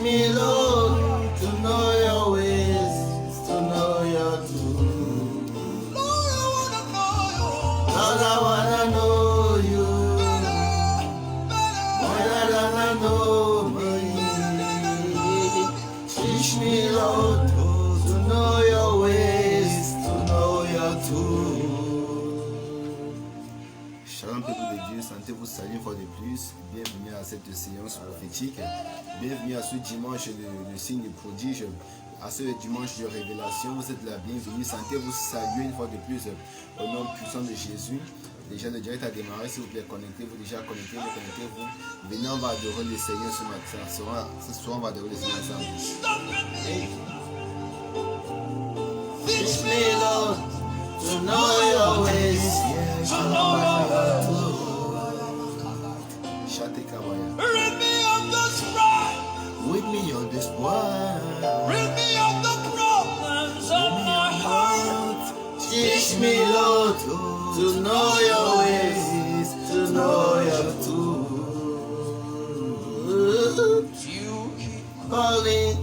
me, Lord, to know your ways, to know your truth. Lord, I wanna know you more than I know me. Teach me, Lord, to know your ways, to know your truth. Shalom peuple de Dieu, sentez-vous saluer une fois de plus. Bienvenue à cette séance prophétique. Bienvenue à ce dimanche de signe de prodige. À ce dimanche de révélation, vous êtes la bienvenue. Sentez-vous saluer une fois de plus au nom puissant de Jésus. Déjà le direct a démarré, s'il vous plaît, connectez-vous, déjà connectez-vous. Venez, on va adorer le Seigneur ce matin. Ce soir, on va adorer le Seigneur ensemble. Teach me, Lord, to know your ways, to know your truth. Rid me of the strife. Rid me of the strife. Rid me of the problems of my heart. Teach me, Lord, to know your ways, to know your truth. You keep calling,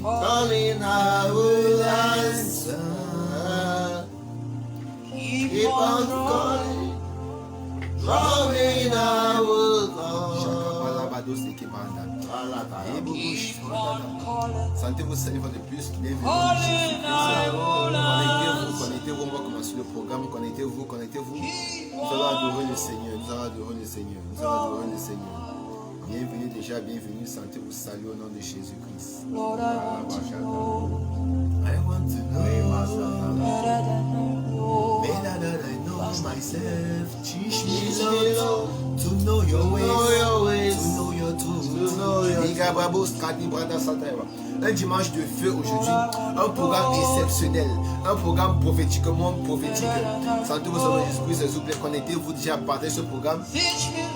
calling, I will answer. Keep on calling, calling, I will come. Sentez-vous saluer de plus. Bienvenue. Connectez-vous, on va commencer le programme. Connectez-vous. Nous allons adorer le Seigneur. Bienvenue déjà, bienvenue. Sentez-vous saluer au nom de Jésus-Christ. Lord, I want to know better than I know myself. Teach me, Lord, to know your ways, to know your truth. Un dimanche de feu aujourd'hui, un programme exceptionnel, un programme prophétiquement prophétique. Sentez-vous au nom de Jésus-Christ, s'il vous plaît, connectez-vous déjà, partagez ce programme.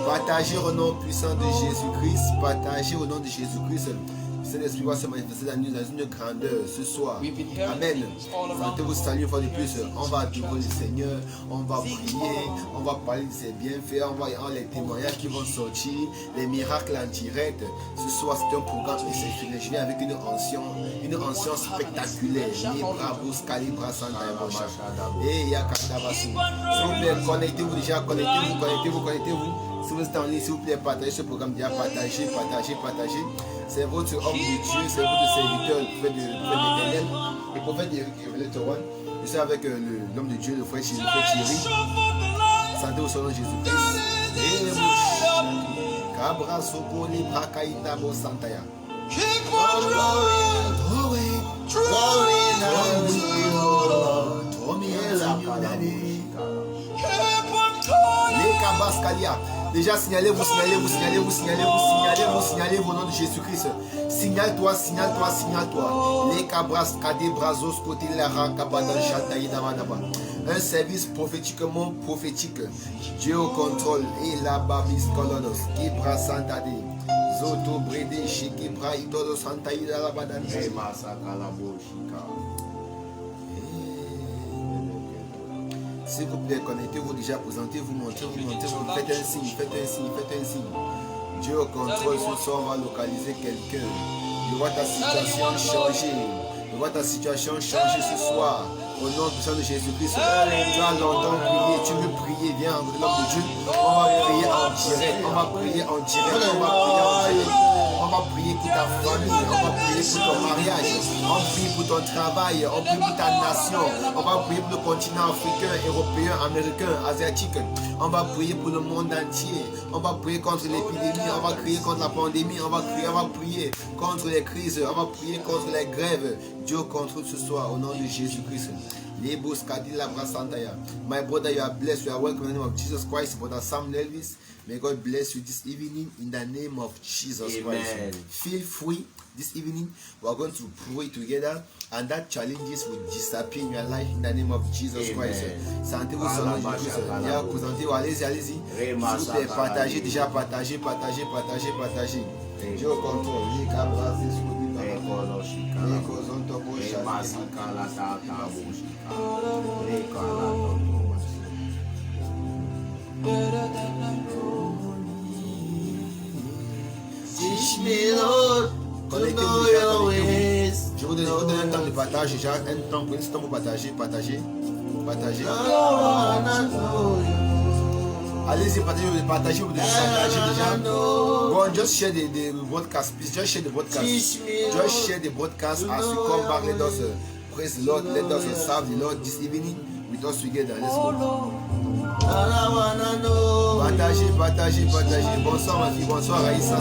Partagez au nom puissant de Jésus-Christ, partagez au nom de Jésus-Christ. Saint-Esprit va se manifester dans une grandeur ce soir. Amen. Sentez-vous saluer une fois de plus. On va adorer le Seigneur. On va prier. On va parler de ses bienfaits. On va avoir les témoignages qui vont sortir. Les miracles en direct. Ce soir, c'est un programme exceptionnel. Je viens avec une ancienne spectaculaire. Et Yakatabasu. S'il vous plaît, connectez-vous déjà. Connectez-vous. Si vous êtes en ligne, s'il vous plaît, partagez ce programme déjà. Partagez. C'est votre homme de Dieu, c'est votre serviteur, le prophète de l'Éternel, le prophète de Révélateur. Je suis avec l'homme de Dieu, le frère Thierry. Santé au nom de Jésus-Christ. Keep on Déjà signalez-vous au nom de Jésus-Christ. Signale-toi. Les cabras, cadé, brazos, côté la rancabada, chataïdamanaba. Un service prophétiquement prophétique. Dieu au contrôle. Et la babis colonos. Qui brasantade. Zoto brede, chiki bra, itodo santaïda la badane. S'il vous plaît, connectez-vous déjà, présentez-vous, montrez-vous, faites un signe. Dieu au contrôle, ce soir, on va localiser quelqu'un. Je vois ta situation changer. Ce soir. Au nom puissant de Jésus-Christ, tu as longtemps prié, tu veux prier, viens en l'homme de Dieu. On va prier en direct. On va prier pour ta famille, on va prier pour ton mariage, on prie pour ton travail, on prie pour ta nation, on va prier pour le continent africain, européen, américain, asiatique, on va prier pour le monde entier, on va prier contre l'épidémie, on va prier contre la pandémie, on va prier contre les crises, on va prier contre les grèves. Dieu contrôle ce soir au nom de Jésus-Christ. My brother, you are blessed. You are welcome in the name of Jesus Christ. Brother Sam Elvis, may God bless you this evening in the name of Jesus Christ. Feel free this evening. We are going to pray together, and that challenges will disappear in your life in the name of Jesus Christ. Sentez-vous sur le Jésus. Allez-y. S'il vous plaît, partagez. Dieu contrôle. Teach me, Lord, Connectez-vous déjà, connectez-vous. Je vous donne un temps de partage déjà, un temps, prenez ce temps pour partager. Allez-y, partagez déjà. Go on, just share the broadcast, please. Just share the broadcast. Just share the broadcast as we come back. Let us praise the Lord. Let us serve the Lord this evening with us together. Let's go. Partagez. Bonsoir ma fille, bonsoir Raïssa.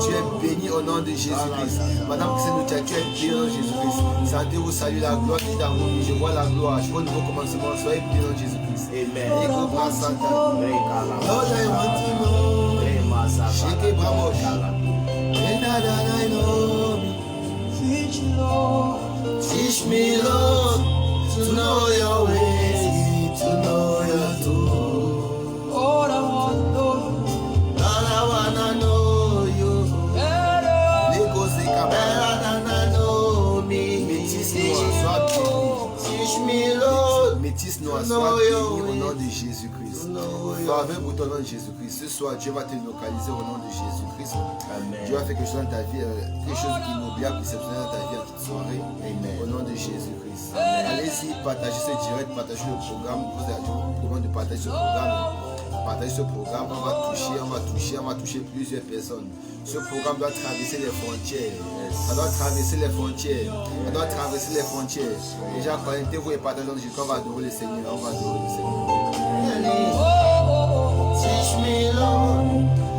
Tu es béni au nom de Jésus-Christ. Madame Christine, tu es béni au nom de Jésus-Christ. Sentez-vous saluer la gloire qui est dans vos vies. Je vois la gloire, je vois un nouveau commencement. Soyez béni au nom de Jésus-Christ. Amen. Teach me, Lord, to know your ways, to know your truth. Lord, I wanna know you. Better than I know me. Teach me, Lord, métisse-nous à soi au nom de Jésus-Christ. Faveur pour ton nom de Jésus-Christ. Ce soir, Dieu va te localiser au nom de Jésus-Christ. Dieu va faire quelque chose dans ta vie, quelque chose d'inoubliable, exceptionnel dans ta vie à toute soirée. Au nom de Jésus-Christ. Allez-y, partagez ce direct, partagez le programme. Vous vous demande de partager ce programme. Partagez ce programme, on va toucher plusieurs personnes. Ce programme doit traverser les frontières. Ça doit traverser les frontières. Ça doit traverser les frontières. Déjà, connectez-vous et partagez. On va adorer le Seigneur. On va adorer le Seigneur. Teach me, Lord,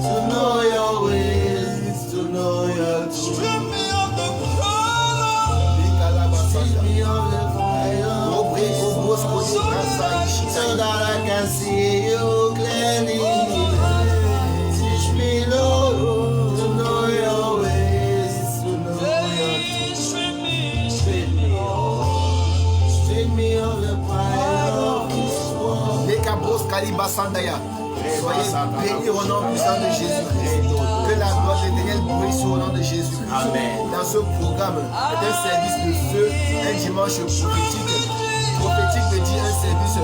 to know your ways, to know your truth. Strip me of the fire, so that I can see you clearly. Teach me, Lord, to know your ways, to know your truth. Strip me of the fire of this world. Lekabos Kaliba Sandaya. Soyez bénis au nom puissant de Jésus-Christ. Que la gloire de l'Éternel brille sur le nom de Jésus-Christ. Dans ce programme, c'est un service de feu, un dimanche prophétique. Prophétique veut dire un service de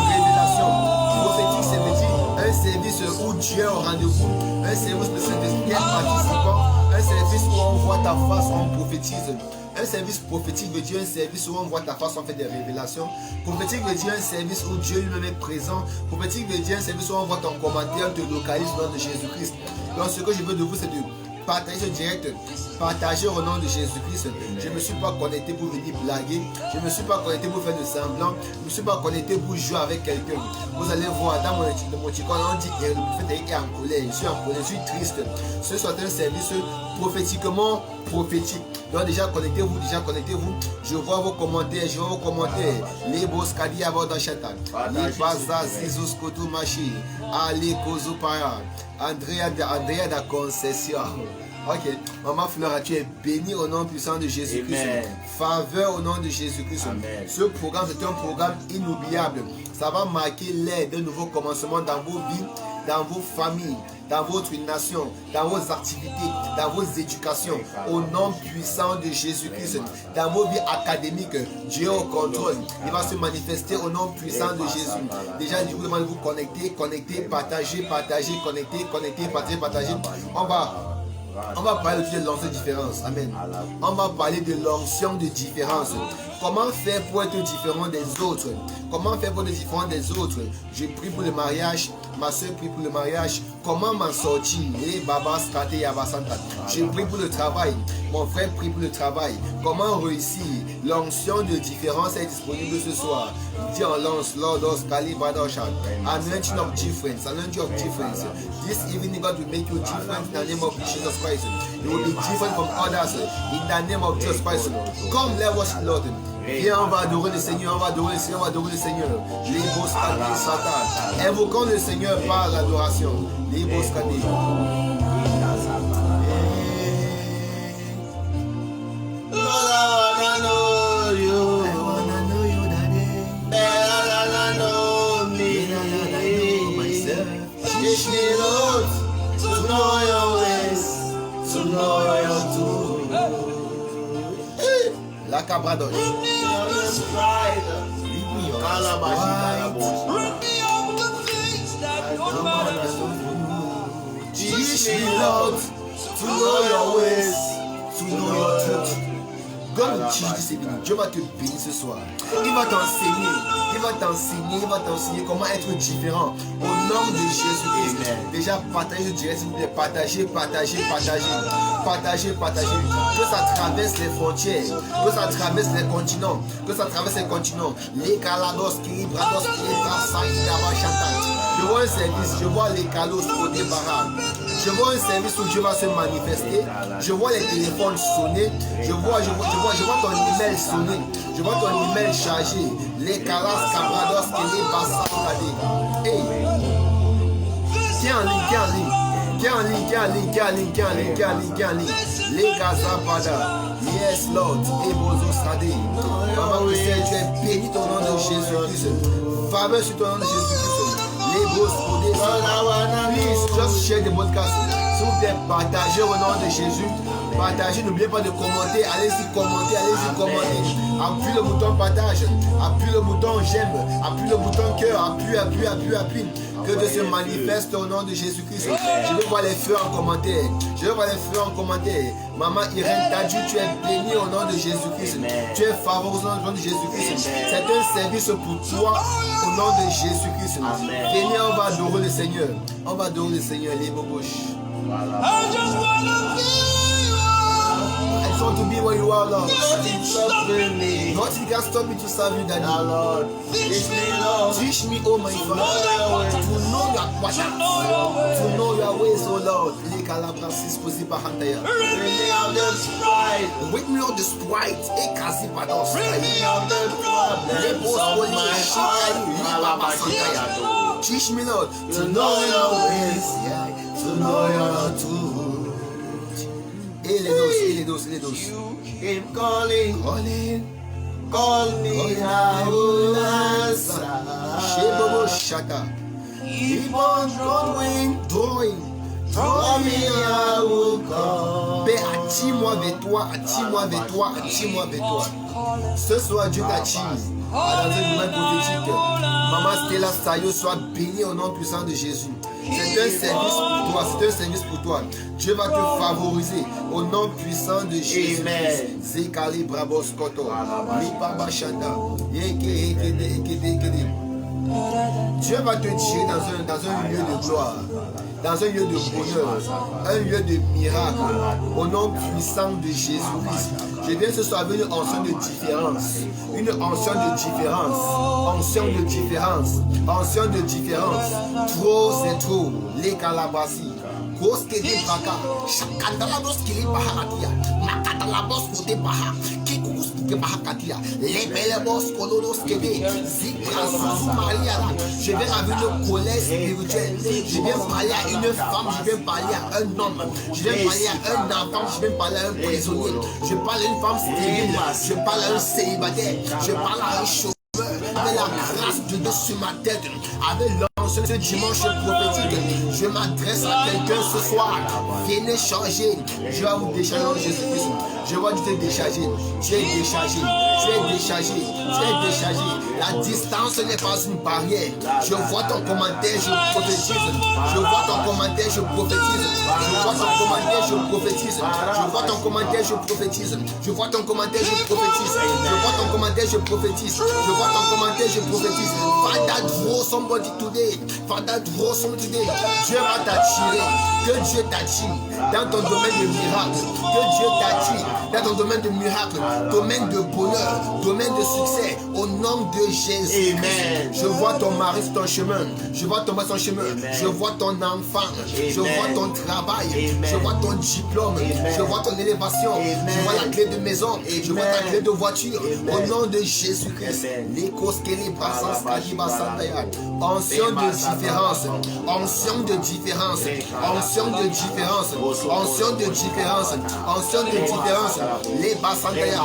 révélation. Prophétique, ça veut dire un service où Dieu est au rendez-vous. Un service de Saint-Esprit participant. Un service où on voit ta face, on prophétise. Un service prophétique veut dire un service où on voit ta face, on fait des révélations. Prophétique veut dire un service où Dieu lui-même est présent. Prophétique veut dire un service où on voit ton commentaire, te localise au nom de Jésus-Christ. Donc ce que je veux de vous, c'est de partager ce direct, partager au nom de Jésus-Christ. Je ne me suis pas connecté pour venir blaguer. Je ne me suis pas connecté pour faire de semblant. Je ne me suis pas connecté pour jouer avec quelqu'un. Vous allez voir dans mon émoticône, on dit que le prophète est en colère. Je suis en colère, je suis triste. Ce soit un service prophétiquement prophétique. Donc déjà connectez-vous, Je vois vos commentaires, Les Boskadi Abodachata. Les Baza Zizus Kotu Machi. Ali Kozupaya. Andrea da Concession. Ok, Maman Flora, tu es bénie au nom puissant de Jésus-Christ. Faveur au nom de Jésus-Christ. Ce programme, c'est un programme inoubliable. Ça va marquer l'ère d'un nouveau commencement dans vos vies, dans vos familles, dans votre nation, dans vos activités, dans vos éducations, au nom puissant de Jésus-Christ. Dans vos vies académiques, Dieu au contrôle. Il va se manifester au nom puissant de Jésus. Déjà, je vous demande de vous connecter, partager, connecter, partager. On va parler de l'onction de différence. Amen. On va parler de l'onction de différence. Comment faire pour être différent des autres? Comment faire pour être différent des autres? Je prie pour le mariage. Ma soeur prie pour le mariage. Comment m'en sortir? Je prie pour le travail. Mon frère prie pour le travail. Comment réussir? L'onction de différence est disponible ce soir. Dis en lance, Lordos, Kalibadoshan. Anointing of difference. This evening God will make you different in the name of Jesus Christ. You will be different from others in the name of Jesus Christ. Come, let us Lord. Viens, on va adorer le Seigneur, Les Boskadi Satan. Invoquons le Seigneur par l'adoration. Les Boskadi. Teach me, Lord, to know your ways, to know your truth. La cabradoche. Teach me, Lord, to know your ways, to Donne le titre, c'est fini. Dieu va te bénir ce soir. Il va t'enseigner. Il va t'enseigner comment être différent. Au nom de Jésus-Christ. Déjà, partagez, je dirais, s'il vous plaît, partagez. Que ça traverse les frontières. Que ça traverse les continents. Les Calados, Kiribrados, je vois un service, je vois les calos côté barrage. Je vois un service où Dieu va se manifester. Je vois les téléphones sonner. Je vois ton email sonner. Je vois ton email chargé. Les calas, cabrados, les bassas. Hey! Tiens en ligne. Les Gazapada. Yes, Lord. Ebozo Sade. Maman, tu es béni ton nom de Jésus-Christ. Faveur sur ton nom de Jésus-Christ. Les boss pour des please, just share the podcast. S'il vous plaît, partagez au nom de Jésus. Partagez, n'oubliez pas de commenter. Allez-y commenter. Appuie le bouton partage. Appuie le bouton j'aime. Appuie le bouton cœur. Appuie. Que Dieu se manifeste au nom de Jésus-Christ. Je veux voir les feux en commentaire. Maman Irène Tadju, tu es bénie au nom de Jésus-Christ. Tu es favorisé au nom de Jésus-Christ. C'est un service pour toi au nom de Jésus-Christ. Venez, on va adorer le Seigneur. Les bobouches. I just want to be where you are, Lord. Nothing can stop me to serve you, Daddy. Lord. Teach me, oh my Father, to know your pattern, to know your ways, oh Lord. Wake me up the sprite. Teach me, Lord, to know your ways, to know your truth. Et les dos. Keep calling. Call me, I will answer. Shebobo Shaka. Keep on drawing. Draw me, I will come. Père, attire-moi vers toi. Ce soir, Dieu t'attire. Dans un domaine prophétique. Maman Stella Sayo, soit bénie au nom puissant de Jésus. C'est un service pour toi. Dieu va te favoriser au nom puissant de Jésus. Zekali Brabos Koto. Lipa Bashanda. Dieu va te tirer dans un lieu de gloire, dans un lieu de bonheur, un lieu de miracle, au nom puissant de Jésus-Christ. Je viens ce soir avec une onction de différence. Trop, c'est trop. Les calabassis. Koskede baka, shakandalabos kili bahakatia, makatalabos kote baha, kikus kote bahakatia, lebelebos kolodos kede, zikras Maria. Je viens avec une colère spirituelle. Je viens parler à une femme, je viens parler à un homme, je viens parler à un enfant, je viens parler à un prisonnier. Je parle à une femme stérile, je parle à un célibataire, je parle à un chômeur. Avec la grâce de Dieu sur ma tête, avec l'onction de ce dimanche prophétique, je m'adresse à quelqu'un ce soir. Venez changer. Je vais vous décharger en Jésus-Christ. Je vois Dieu te décharger. Tu es déchargé. La distance n'est pas une barrière. Je vois ton commentaire, je prophétise. Je vois ton commentaire, je prophétise. Father, draw somebody today. Dieu va t'attirer. Que Dieu t'attire dans ton domaine de miracle. Dans ton domaine de miracle, domaine de bonheur, domaine de succès, au nom de Jésus. Amen. Je vois ton mari sur ton chemin. Je vois ton enfant. Je vois ton travail. Amen. Je vois ton diplôme. Amen. Je vois ton élévation. Amen. Je vois la clé de maison. Amen. Je vois ta clé de voiture. Amen. Au nom de Jésus-Christ. Onction de différence. Les Bassandaya.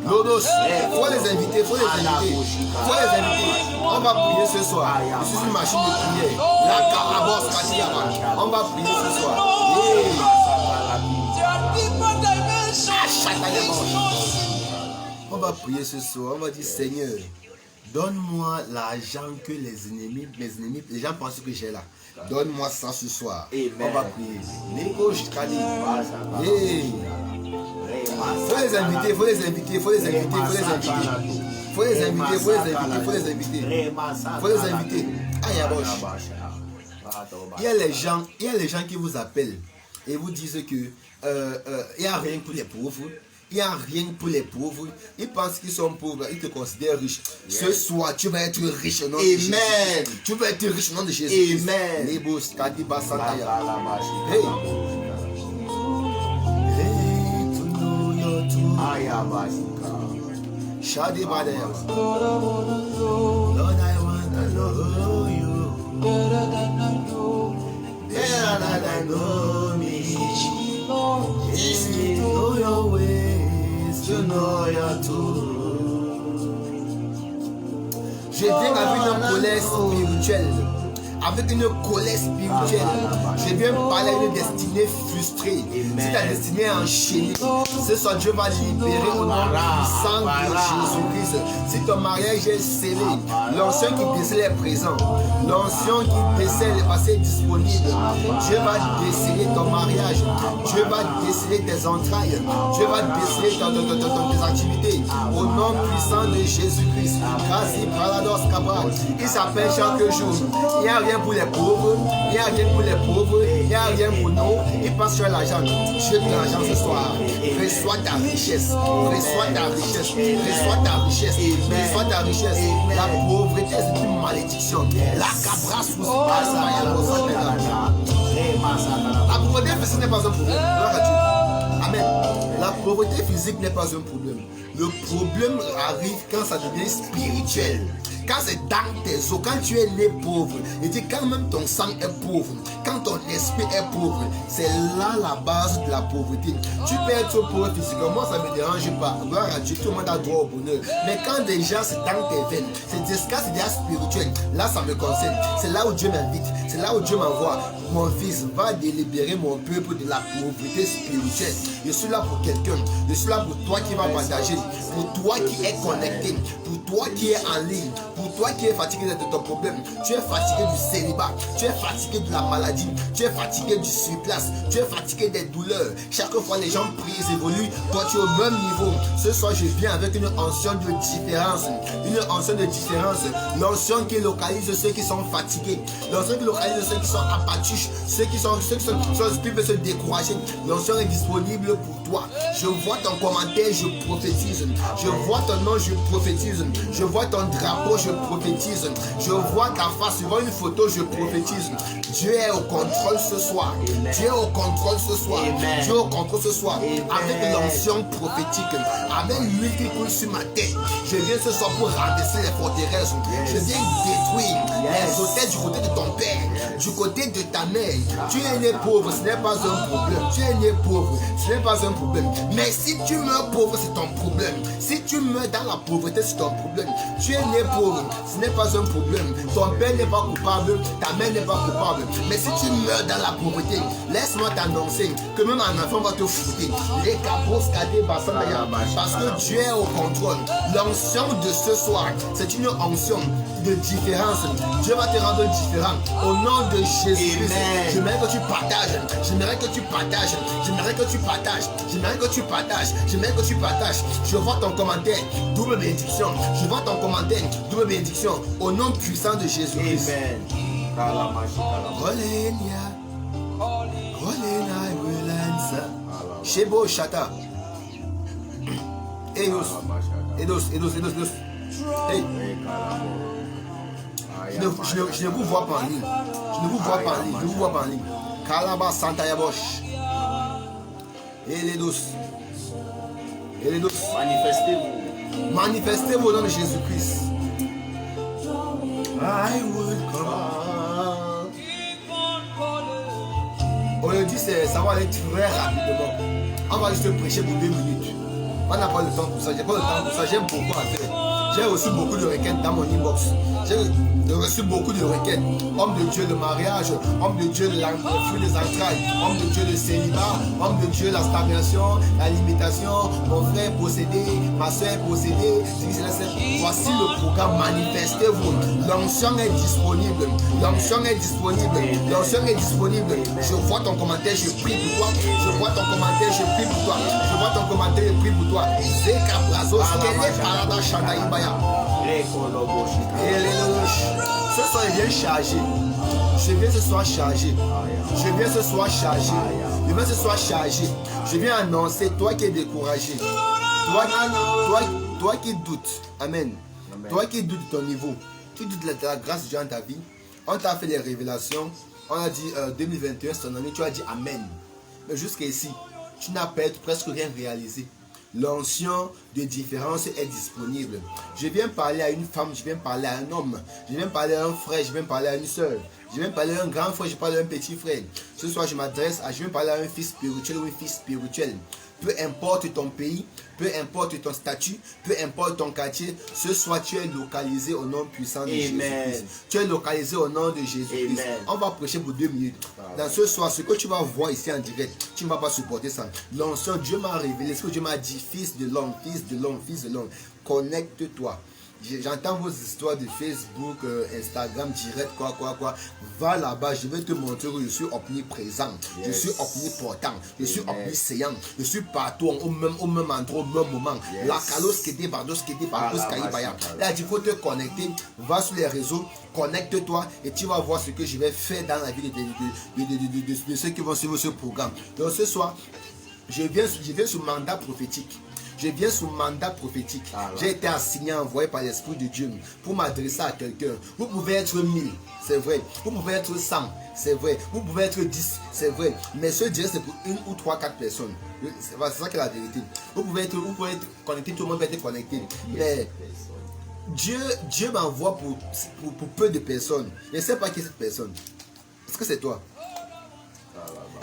Lodos, faut les inviter. On va prier ce soir. Je suis une machine de prière. La Carabos Katiaba. On va prier ce soir. On va prier ce soir. On va dire Seigneur, donne-moi l'argent que mes ennemis, les gens pensent que j'ai là. Donne-moi ça ce soir. Amen. On va prier. Négo Shkani. Hey. Faut les inviter, faut les inviter, faut les inviter, faut les inviter. Faut les inviter, faut les inviter, faut les inviter. Faut les inviter. Aïe, il y a les gens qui vous appellent et vous disent que il n'y a rien pour les pauvres. Il n'y a rien pour les pauvres. Ils pensent qu'ils sont pauvres. Ils te considèrent riches. Ce soir, tu vas être riche au nom de Jésus. Amen. Tu vas être riche au nom de Jésus. Amen. Hey. Shadi Badaya. Lord, I want to know you better than I know me. Teach me to know your ways, to know your truth. Je viens avec une colère spirituelle. Avec une colère spirituelle, je viens parler d'une destinée frustrée. Si ta destinée est enchaînée, ce soir Dieu va libérer au nom puissant de Jésus-Christ. Si ton mariage est scellé, l'ancien qui décèle est présent, l'ancien qui décèle est passé disponible. Dieu va déceler ton mariage, Dieu va déceler tes entrailles, Dieu va déceler tes activités. Au nom puissant de Jésus-Christ, il s'appelle chaque jour. Il n'y a rien pour les pauvres, il n'y a rien pour les pauvres, il n'y a rien pour nous. Il passe sur l'argent. Je te l'argent ce soir. Reçois ta richesse, reçois ta richesse, reçois ta richesse, reçois ta richesse. La pauvreté c'est une malédiction. La cabra sous la pauvreté physique n'est pas un problème. Amen. La pauvreté physique n'est pas un problème. Le problème arrive quand ça devient spirituel. Quand c'est dans tes os, quand tu es né pauvre, et dit quand même ton sang est pauvre, quand ton esprit est pauvre, c'est là la base de la pauvreté. Tu peux être pauvre physiquement, moi ça ne me dérange pas. Gloire à Dieu, tout le monde a droit au bonheur. Mais quand déjà c'est dans tes veines, c'est déjà spirituel, là ça me concerne. C'est là où Dieu m'invite, c'est là où Dieu m'envoie. Mon fils va délibérer mon peuple de la pauvreté spirituelle. Je suis là pour quelqu'un, je suis là pour toi qui va partager, pour toi qui es connecté, pour toi qui es en ligne, pour toi qui es fatigué de ton problème. Tu es fatigué du célibat, tu es fatigué de la maladie, tu es fatigué du surplace, tu es fatigué des douleurs. Chaque fois les gens prient, ils évoluent, toi tu es au même niveau. Ce soir je viens avec une onction de différence, une onction de différence. L'onction qui localise ceux qui sont fatigués, l'onction qui localise ceux qui sont abattus, ceux qui peuvent se décourager. L'onction est disponible pour toi. Je vois ton commentaire, je prophétise. Je vois ton nom, je prophétise. Je vois ton drapeau, je prophétise. Je vois ta face, je vois une photo, je prophétise. Dieu est au contrôle ce soir. Dieu est au contrôle ce soir. Dieu est au contrôle ce soir. Avec l'onction prophétique, avec l'huile qui coule sur ma tête. Je viens ce soir pour rabaisser les forteresses. Je viens détruire les hôtels du côté de ton père, du côté de ta mère. Tu es né pauvre, ce n'est pas un problème. Tu es né pauvre, ce n'est pas un problème. Mais si tu meurs pauvre, c'est ton problème. Si tu meurs dans la pauvreté, c'est ton problème. Tu es né pauvre, ce n'est pas un problème. Ton père n'est pas coupable, ta mère n'est pas coupable. Mais si tu meurs dans la pauvreté, laisse-moi t'annoncer que même un enfant va te foutre. Les capos, parce que Dieu est au contrôle. L'onction de ce soir, c'est une onction de différence. Dieu va te rendre différent. Au nom de Jésus-Christ, j'aimerais que tu partages. J'aimerais que tu partages. J'aimerais que tu partages. J'aimerais que tu partages. J'aimerais que tu partages. Je vois ton commentaire, double bénédiction. Je vois ton commentaire, double bénédiction. Au nom puissant de Jésus-Christ. Amen. Shebo Shata. Edos. Hey. Je ne vous vois pas en ligne. Je ne vous vois pas en ligne. Je ne vous vois pas en ligne. Kalaba Santa Yabosh. Edos. Manifestez-vous. Manifestez-vous au nom de Jésus-Christ. I would come. On le dit, ça va aller très rapidement. On va juste prêcher pour 2 minutes. On n'a pas le temps pour ça. J'ai pas le temps pour ça. J'aime beaucoup à faire. J'ai reçu beaucoup de requêtes dans mon inbox. J'ai reçu beaucoup de requêtes. Homme de Dieu, le mariage. Homme de Dieu, le fruit des entrailles. Homme de Dieu, le célibat. Homme de Dieu, la stagnation, la limitation. Mon frère possédé, ma soeur possédée. Voici le programme. Manifestez-vous. L'onction est disponible. L'onction est disponible. L'onction est disponible. Je vois ton commentaire, je prie pour toi. Je vois ton commentaire, je prie pour toi. Je vois ton commentaire, je prie pour toi. Zeka Brazos, Parada Shadaïbaya. Ce soir, je viens chargé. Je viens ce soir chargé. Je viens ce soir chargé. Je viens ce soir chargé. Je viens annoncer, toi qui es découragé. Toi qui doutes. Amen. Toi qui doutes de ton niveau. Qui doute de la grâce de Dieu dans ta vie. On t'a fait les révélations. On a dit 2021, c'est ton année. Tu as dit Amen. Mais jusqu'ici, tu n'as presque rien réalisé. L'onction de différence est disponible. Je viens parler à une femme, je viens parler à un homme, je viens parler à un frère, je viens parler à une soeur, je viens parler à un grand frère, je parle à un petit frère. Ce soir, je viens parler à un fils spirituel ou une fille spirituelle. Peu importe ton pays, peu importe ton statut, peu importe ton quartier, ce soir tu es localisé au nom puissant de Jésus-Christ. Tu es localisé au nom de Jésus-Christ. On va prêcher pour 2 minutes. Dans ce soir, ce que tu vas voir ici en direct, tu ne vas pas supporter ça. L'onction, Dieu m'a révélé, ce que Dieu m'a dit, fils de l'homme, fils de l'homme, fils de l'homme, connecte-toi. J'entends vos histoires de Facebook, Instagram, direct, quoi. Va là-bas, je vais te montrer que je suis omniprésent, je suis omnipotent, je suis omniscient, je suis partout, au même endroit, au même moment. La calos qui était, bardos qui était, bardos caïbaya. Là, il faut te connecter, va sur les réseaux, connecte-toi et tu vas voir ce que je vais faire dans la vie de ceux qui vont suivre ce programme. Donc ce soir, je viens sous mandat prophétique. Je viens sous mandat prophétique. J'ai été assigné, envoyé par l'Esprit de Dieu pour m'adresser à quelqu'un. Vous pouvez être 1000, c'est vrai. Vous pouvez être 100, c'est vrai. Vous pouvez être 10, c'est vrai. Mais ce direct, c'est pour 1 ou 3, 4 personnes. C'est ça qui est la vérité. Vous pouvez être connecté, tout le monde peut être connecté. Mais Dieu m'envoie pour peu de personnes. Je ne sais pas qui est cette personne. Est-ce que c'est toi?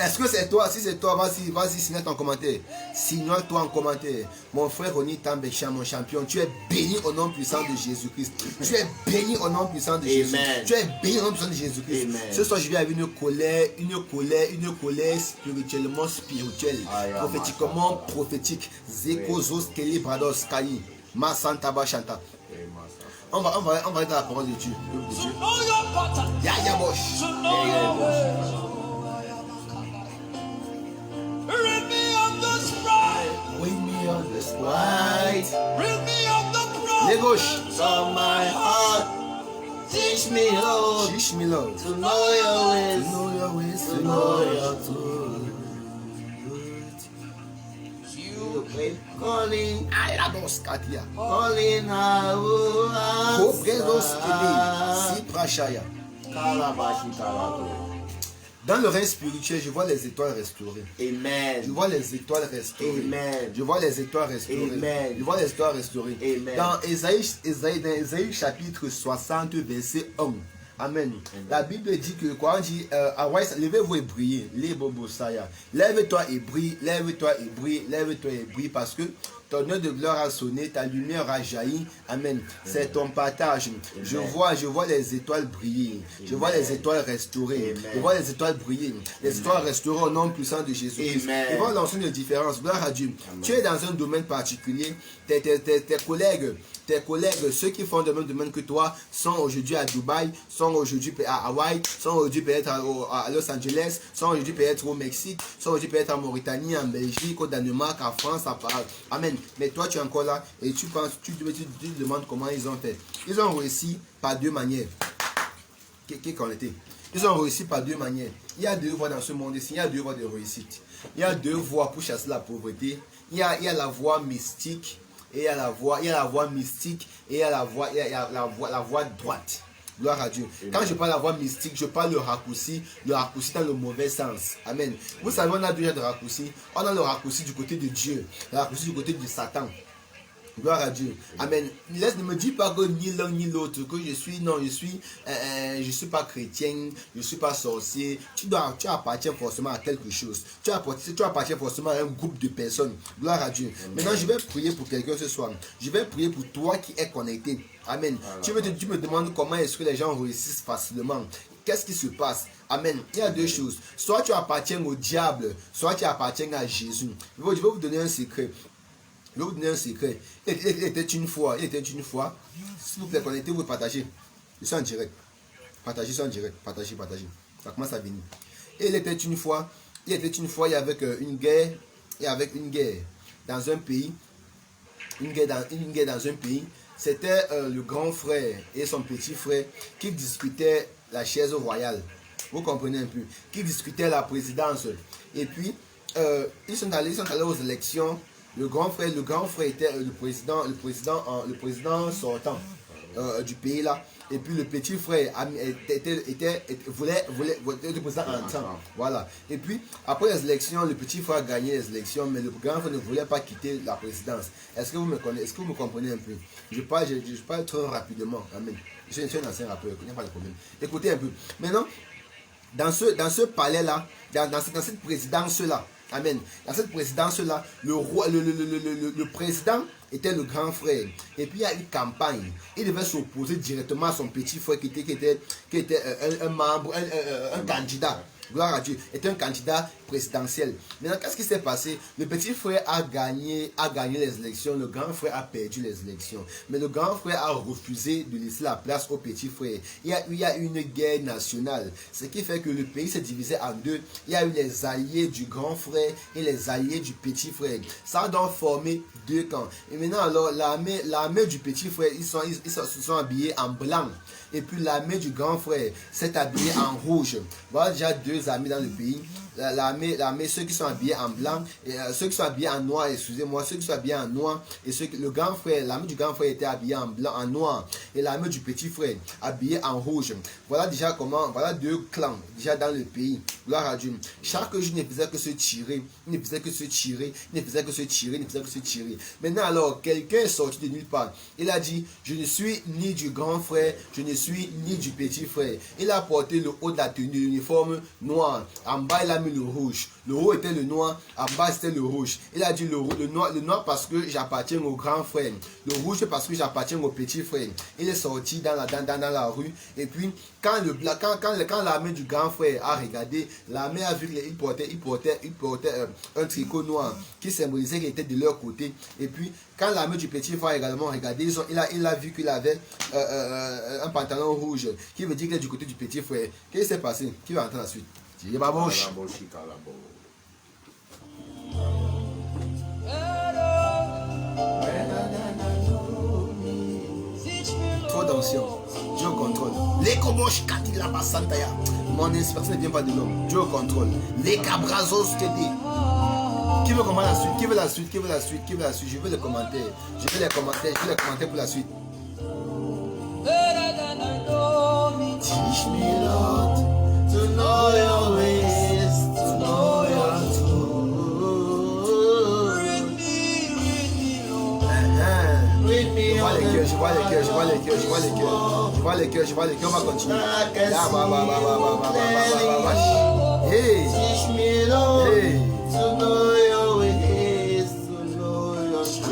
Est-ce que c'est toi? Si c'est toi, vas-y, signe ton commentaire. Signe-toi en commentaire. Mon frère Ronnie Tambécha, mon champion, tu es béni au nom puissant de Jésus-Christ. Tu es béni au nom puissant de Jésus. Tu es béni au nom puissant de Jésus-Christ. Ce soir, je viens avec une colère spirituelle, prophétiquement prophétique. Zekozos Keli Brados Kali, Ma Santa Bachanta. On va être dans la parole de Dieu. Yaya Bosch. Rid me of the sprite. Rid me of the sprite. Rid me of the pride. Les gauches. From my heart, teach me, Lord, Teach me, Lord. to know your ways, To know your ways, to know your truth. You Calling, Ayados Katia. calling, I will Kopredos Kele. answer. Si Prashaya. Kalabashi Kalado. Dans le règne spirituel, je vois les étoiles restaurées. Amen. Je vois les étoiles restaurées. Amen. Je vois les étoiles restaurées. Amen. Je vois les étoiles restaurées. Amen. Dans Ésaïe chapitre 60, verset 1. Amen. La Bible dit que quand on dit levez-vous et brillez, les bobosaya. Lève-toi et brille, lève-toi et brille, lève-toi et brille, parce que ton heure de gloire a sonné, ta lumière a jailli. Amen. C'est ton partage. Je vois les étoiles briller. Je vois les étoiles restaurées. Amen. Je vois les étoiles briller. Les étoiles restaurées au nom puissant de Jésus-Christ. Amen. Je vois lancer une différence. Gloire à Dieu. Amen. Tu es dans un domaine particulier. Tes collègues, ceux qui font le même domaine que toi, sont aujourd'hui à Dubaï, sont aujourd'hui à Hawaï, sont aujourd'hui peut-être à Los Angeles, sont aujourd'hui peut-être au Mexique, sont aujourd'hui peut-être en Mauritanie, en Belgique, au Danemark, en France, Amen. Mais toi, tu es encore là et tu te demandes comment ils ont fait. Ils ont réussi par 2 manières. Ils ont réussi par 2 manières. Il y a 2 voies dans ce monde ici. Il y a 2 voies de réussite. Il y a 2 voies pour chasser la pauvreté. Il y a la voie mystique. Et il y a la voie mystique et il y a la voie droite. Gloire à Dieu. Quand je parle de la voie mystique, je parle le raccourci dans le mauvais sens. Amen. Vous savez, on a déjà de raccourcis. On a le raccourci du côté de Dieu, le raccourci du côté de Satan. Gloire à Dieu. Amen. Ne me dis pas que ni l'un ni l'autre, que je suis pas chrétien, je suis pas sorcier. Tu appartiens forcément à quelque chose. Tu appartiens forcément à un groupe de personnes. Gloire à Dieu. Amen. Maintenant, je vais prier pour quelqu'un ce soir. Je vais prier pour toi qui es connecté. Amen. Tu me demandes comment est-ce que les gens réussissent facilement. Qu'est-ce qui se passe? Amen. Il y a deux choses. Soit tu appartiens au diable, soit tu appartiens à Jésus. Je vais vous donner un secret. Je vais vous donner un secret. Il était une fois, s'il vous plaît, connectez-vous et partagez. Je suis en direct. Partagez, c'est en direct. Partagez. Ça commence à venir. Et il était une fois, il y avait une guerre dans un pays. Une guerre dans un pays. C'était le grand frère et son petit frère qui discutaient la chaise royale. Vous comprenez un peu? Qui discutaient la présidence. Et puis, ils sont allés aux élections. Le grand frère était le président sortant du pays là. Et puis le petit frère voulait être président entrant. Voilà. Et puis après les élections, le petit frère a gagné les élections, mais le grand frère ne voulait pas quitter la présidence. Est-ce que vous me connaissez? Est-ce que vous me comprenez un peu? Je parle trop rapidement. Amen. Je suis un ancien rappeur, il n'y a pas de problème. Écoutez un peu. Maintenant, dans ce palais là, dans cette présidence là. Amen. Dans cette présidence-là, le président était le grand frère. Et puis il y a une campagne. Il devait s'opposer directement à son petit frère qui était un membre, un candidat. Gloire à Dieu. Était un candidat présidentiel. Maintenant, qu'est-ce qui s'est passé? Le petit frère a gagné les élections. Le grand frère a perdu les élections. Mais le grand frère a refusé de laisser la place au petit frère. Il y a une guerre nationale. Ce qui fait que le pays s'est divisé en deux. Il y a eu les alliés du grand frère et les alliés du petit frère. Ça a donc formé deux camps. Et maintenant, alors, l'armée du petit frère, ils se sont habillés en blanc. Et puis l'armée du grand frère s'est habillée en rouge. Voilà déjà deux armées dans le pays. L'armée, ceux qui sont habillés en blanc, et ceux qui sont habillés en noir, excusez-moi, ceux qui sont habillés en noir, et le grand frère, l'armée du grand frère était habillée en blanc, en noir, et l'armée du petit frère habillée en rouge. Voilà déjà voilà deux clans déjà dans le pays. Gloire à Dieu. Chaque jour, ne faisait que se tirer, ne faisait que se tirer. Maintenant alors, quelqu'un est sorti de nulle part. Il a dit, je ne suis ni du grand frère, je ne suis ni du petit frère. Il a porté le haut de la tenue, l'uniforme noir. En bas, il a mis le rouge. Le haut était le noir, en bas c'était le rouge. Il a dit le noir parce que j'appartiens au grand frère. Le rouge parce que j'appartiens au petit frère. Il est sorti dans la rue. Et puis, quand l'armée du grand frère a regardé, l'armée a vu qu'il portait un tricot noir qui symbolisait qu'il était de leur côté. Et puis, quand l'armée du petit frère a également regardé, il a vu qu'il avait un pantalon rouge, qui veut dire qu'il est du côté du petit frère. Qu'est-ce qui s'est passé? Qui va entendre la suite? Trop d'anciens. Dieu au contrôle. Les kobosh katila basantaya. Mon inspiration ne vient pas de l'homme. Dieu au contrôle. Les cabrazos te dit. Qui veut commenter la suite? Qui veut la suite? Je veux les commentaires. Je veux les commentaires pour la suite. Teach me, Lord, to know your ways, to know your truth. Je vois les cœurs, on va continuer. Hey. Teach me, Lord, to know your ways, to know your truth.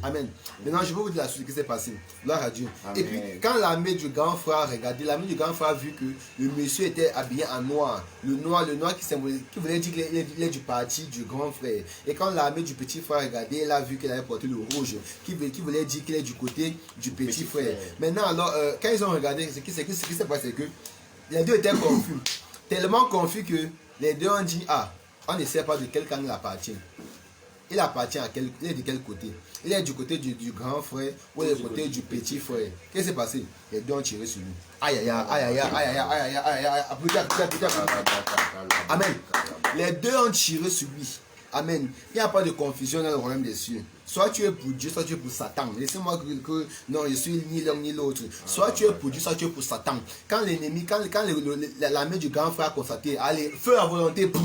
Amen. Maintenant, je vais vous dire la suite qui s'est passée. Gloire à Dieu. Amen. Et puis, quand l'armée du grand frère a regardé, l'armée du grand frère a vu que le monsieur était habillé en noir. Le noir qui voulait dire qu'il est du parti du grand frère. Et quand l'armée du petit frère a regardé, elle a vu qu'il avait porté le rouge, qui voulait dire qu'il est du côté du petit frère. Maintenant, alors, quand ils ont regardé, ce qui s'est passé, c'est que les deux étaient confus. Tellement confus que les deux ont dit, on ne sait pas de quel camp il appartient. Il appartient il est de quel côté? Il est du côté du grand frère ou du côté du petit frère? Qu'est-ce qui s'est passé? Les deux ont tiré sur lui. Aïe. Amen. Les deux ont tiré sur lui. Amen. Il n'y a pas de confusion dans le royaume des cieux. Soit tu es pour Dieu, soit tu es pour Satan. Laissez-moi que non, je suis ni l'un ni l'autre. Soit tu es pour Dieu, soit tu es pour Satan. Quand l'ennemi, quand la main du grand frère constaté, allez, feu à volonté pour.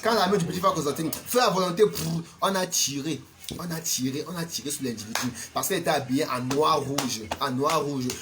Quand la main du petit frère constaté, feu à volonté pour, on a tiré. On a tiré sur l'individu parce qu'elle était habillée en noir rouge,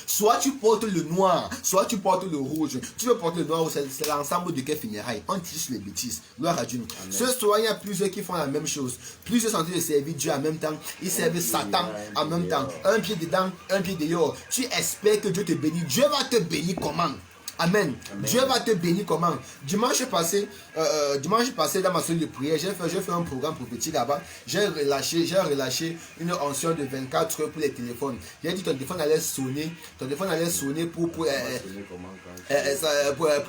Soit tu portes le noir, soit tu portes le rouge. Tu veux porter le noir, c'est l'ensemble de quel funérailles. On tire sur les bêtises. Gloire à Dieu. Ce soir, il y a plusieurs qui font la même chose. Plusieurs sont en train de servir Dieu en même temps. Ils servent Satan en même temps. Un pied dedans, un pied dehors. Tu espères que Dieu te bénisse. Dieu va te bénir comment? Amen. Dieu va te bénir comment? Dimanche passé, dans ma salle de prière, j'ai fait un programme prophétique là-bas. J'ai relâché une onction de 24 heures pour les téléphones. J'ai dit ton téléphone allait sonner pour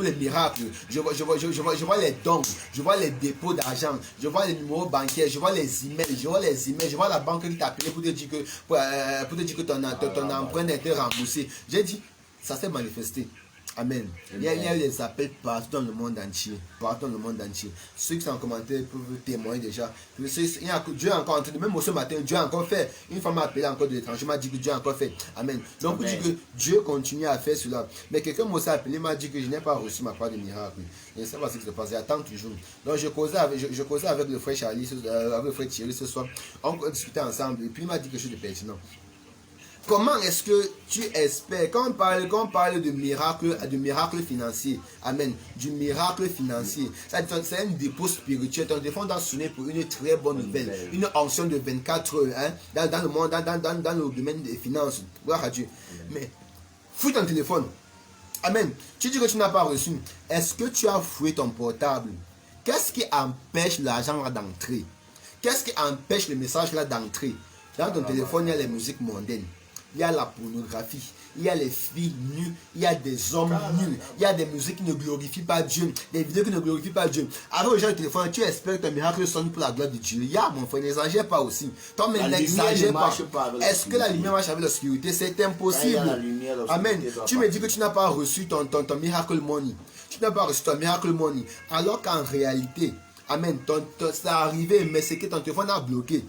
les miracles. Je vois les dons, je vois les dépôts d'argent, je vois les numéros bancaires, je vois les emails, je vois la banque qui t'a appelé pour te dire que ton empreinte a été remboursée. J'ai dit, ça s'est manifesté. Amen. Il y a des appels partout dans le monde entier. Ceux qui sont en commentaire peuvent témoigner déjà. Dieu a encore entraîné. Même ce matin, Dieu a encore fait. Une femme m'a appelé encore de l'étranger, m'a dit que Dieu a encore fait. Amen. Donc, vous dites que Dieu continue à faire cela. Mais quelqu'un m'a appelé, m'a dit que je n'ai pas reçu ma part de miracle. Je ne sais pas ce qui se passe. J'attends toujours. Donc, je causais avec le frère Charlie, avec le frère Thierry ce soir. On discutait ensemble. Et puis, il m'a dit quelque chose de pertinent. Comment est-ce que tu espères, quand on parle de miracle financier, amen, du miracle financier, c'est un dépôt spirituel, ton téléphone doit sonner pour une très bonne nouvelle, une onction de 24 heures, hein, dans le monde, dans le domaine des finances, gloire à Dieu. Mais, fouille ton téléphone, amen, tu dis que tu n'as pas reçu, est-ce que tu as fouillé ton portable? Qu'est-ce qui empêche l'argent là d'entrer? Qu'est-ce qui empêche le message là d'entrer? Dans ton téléphone, il y a les musiques mondaines. Il y a la pornographie, il y a les filles nues, il y a des hommes nus, il y a des musiques qui ne glorifient pas Dieu, des vidéos qui ne glorifient pas Dieu. Avec le genre de téléphone, tu espères que ton miracle sonne pour la gloire de Dieu. Il y a, mon frère, n'exagère pas aussi. Toi, mais n'exagère pas. Est-ce que la lumière marche avec l'obscurité? C'est impossible. Amen. Tu me dis que tu n'as pas reçu ton miracle money. Tu n'as pas reçu ton miracle money. Alors qu'en réalité, amen, c'est arrivé, mais c'est que ton téléphone a bloqué.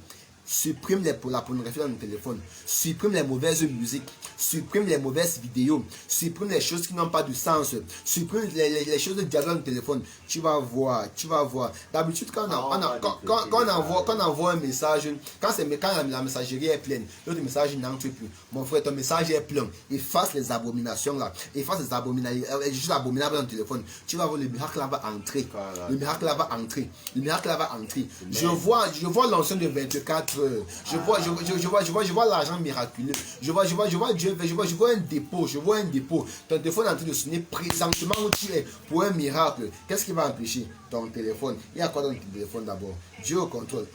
Supprime la pornographie dans le téléphone, supprime les mauvaises musiques, supprime les mauvaises vidéos, supprime les choses qui n'ont pas de sens, supprime les choses de diable dans le téléphone. Tu vas voir. D'habitude, quand on envoie un message, quand la messagerie est pleine, l'autre message n'entre plus. Mon frère, ton message est plein. Efface les abominations là, efface les choses abominables dans le téléphone. Tu vas voir, le miracle là va entrer. Le miracle là va entrer. Je vois l'onction de 24. Je vois l'argent miraculeux. Je vois Dieu, je vois un dépôt. Ton téléphone est en train de sonner présentement où tu es pour un miracle. Qu'est-ce qui va empêcher ton téléphone? Il y a quoi dans ton téléphone d'abord? Dieu au contrôle.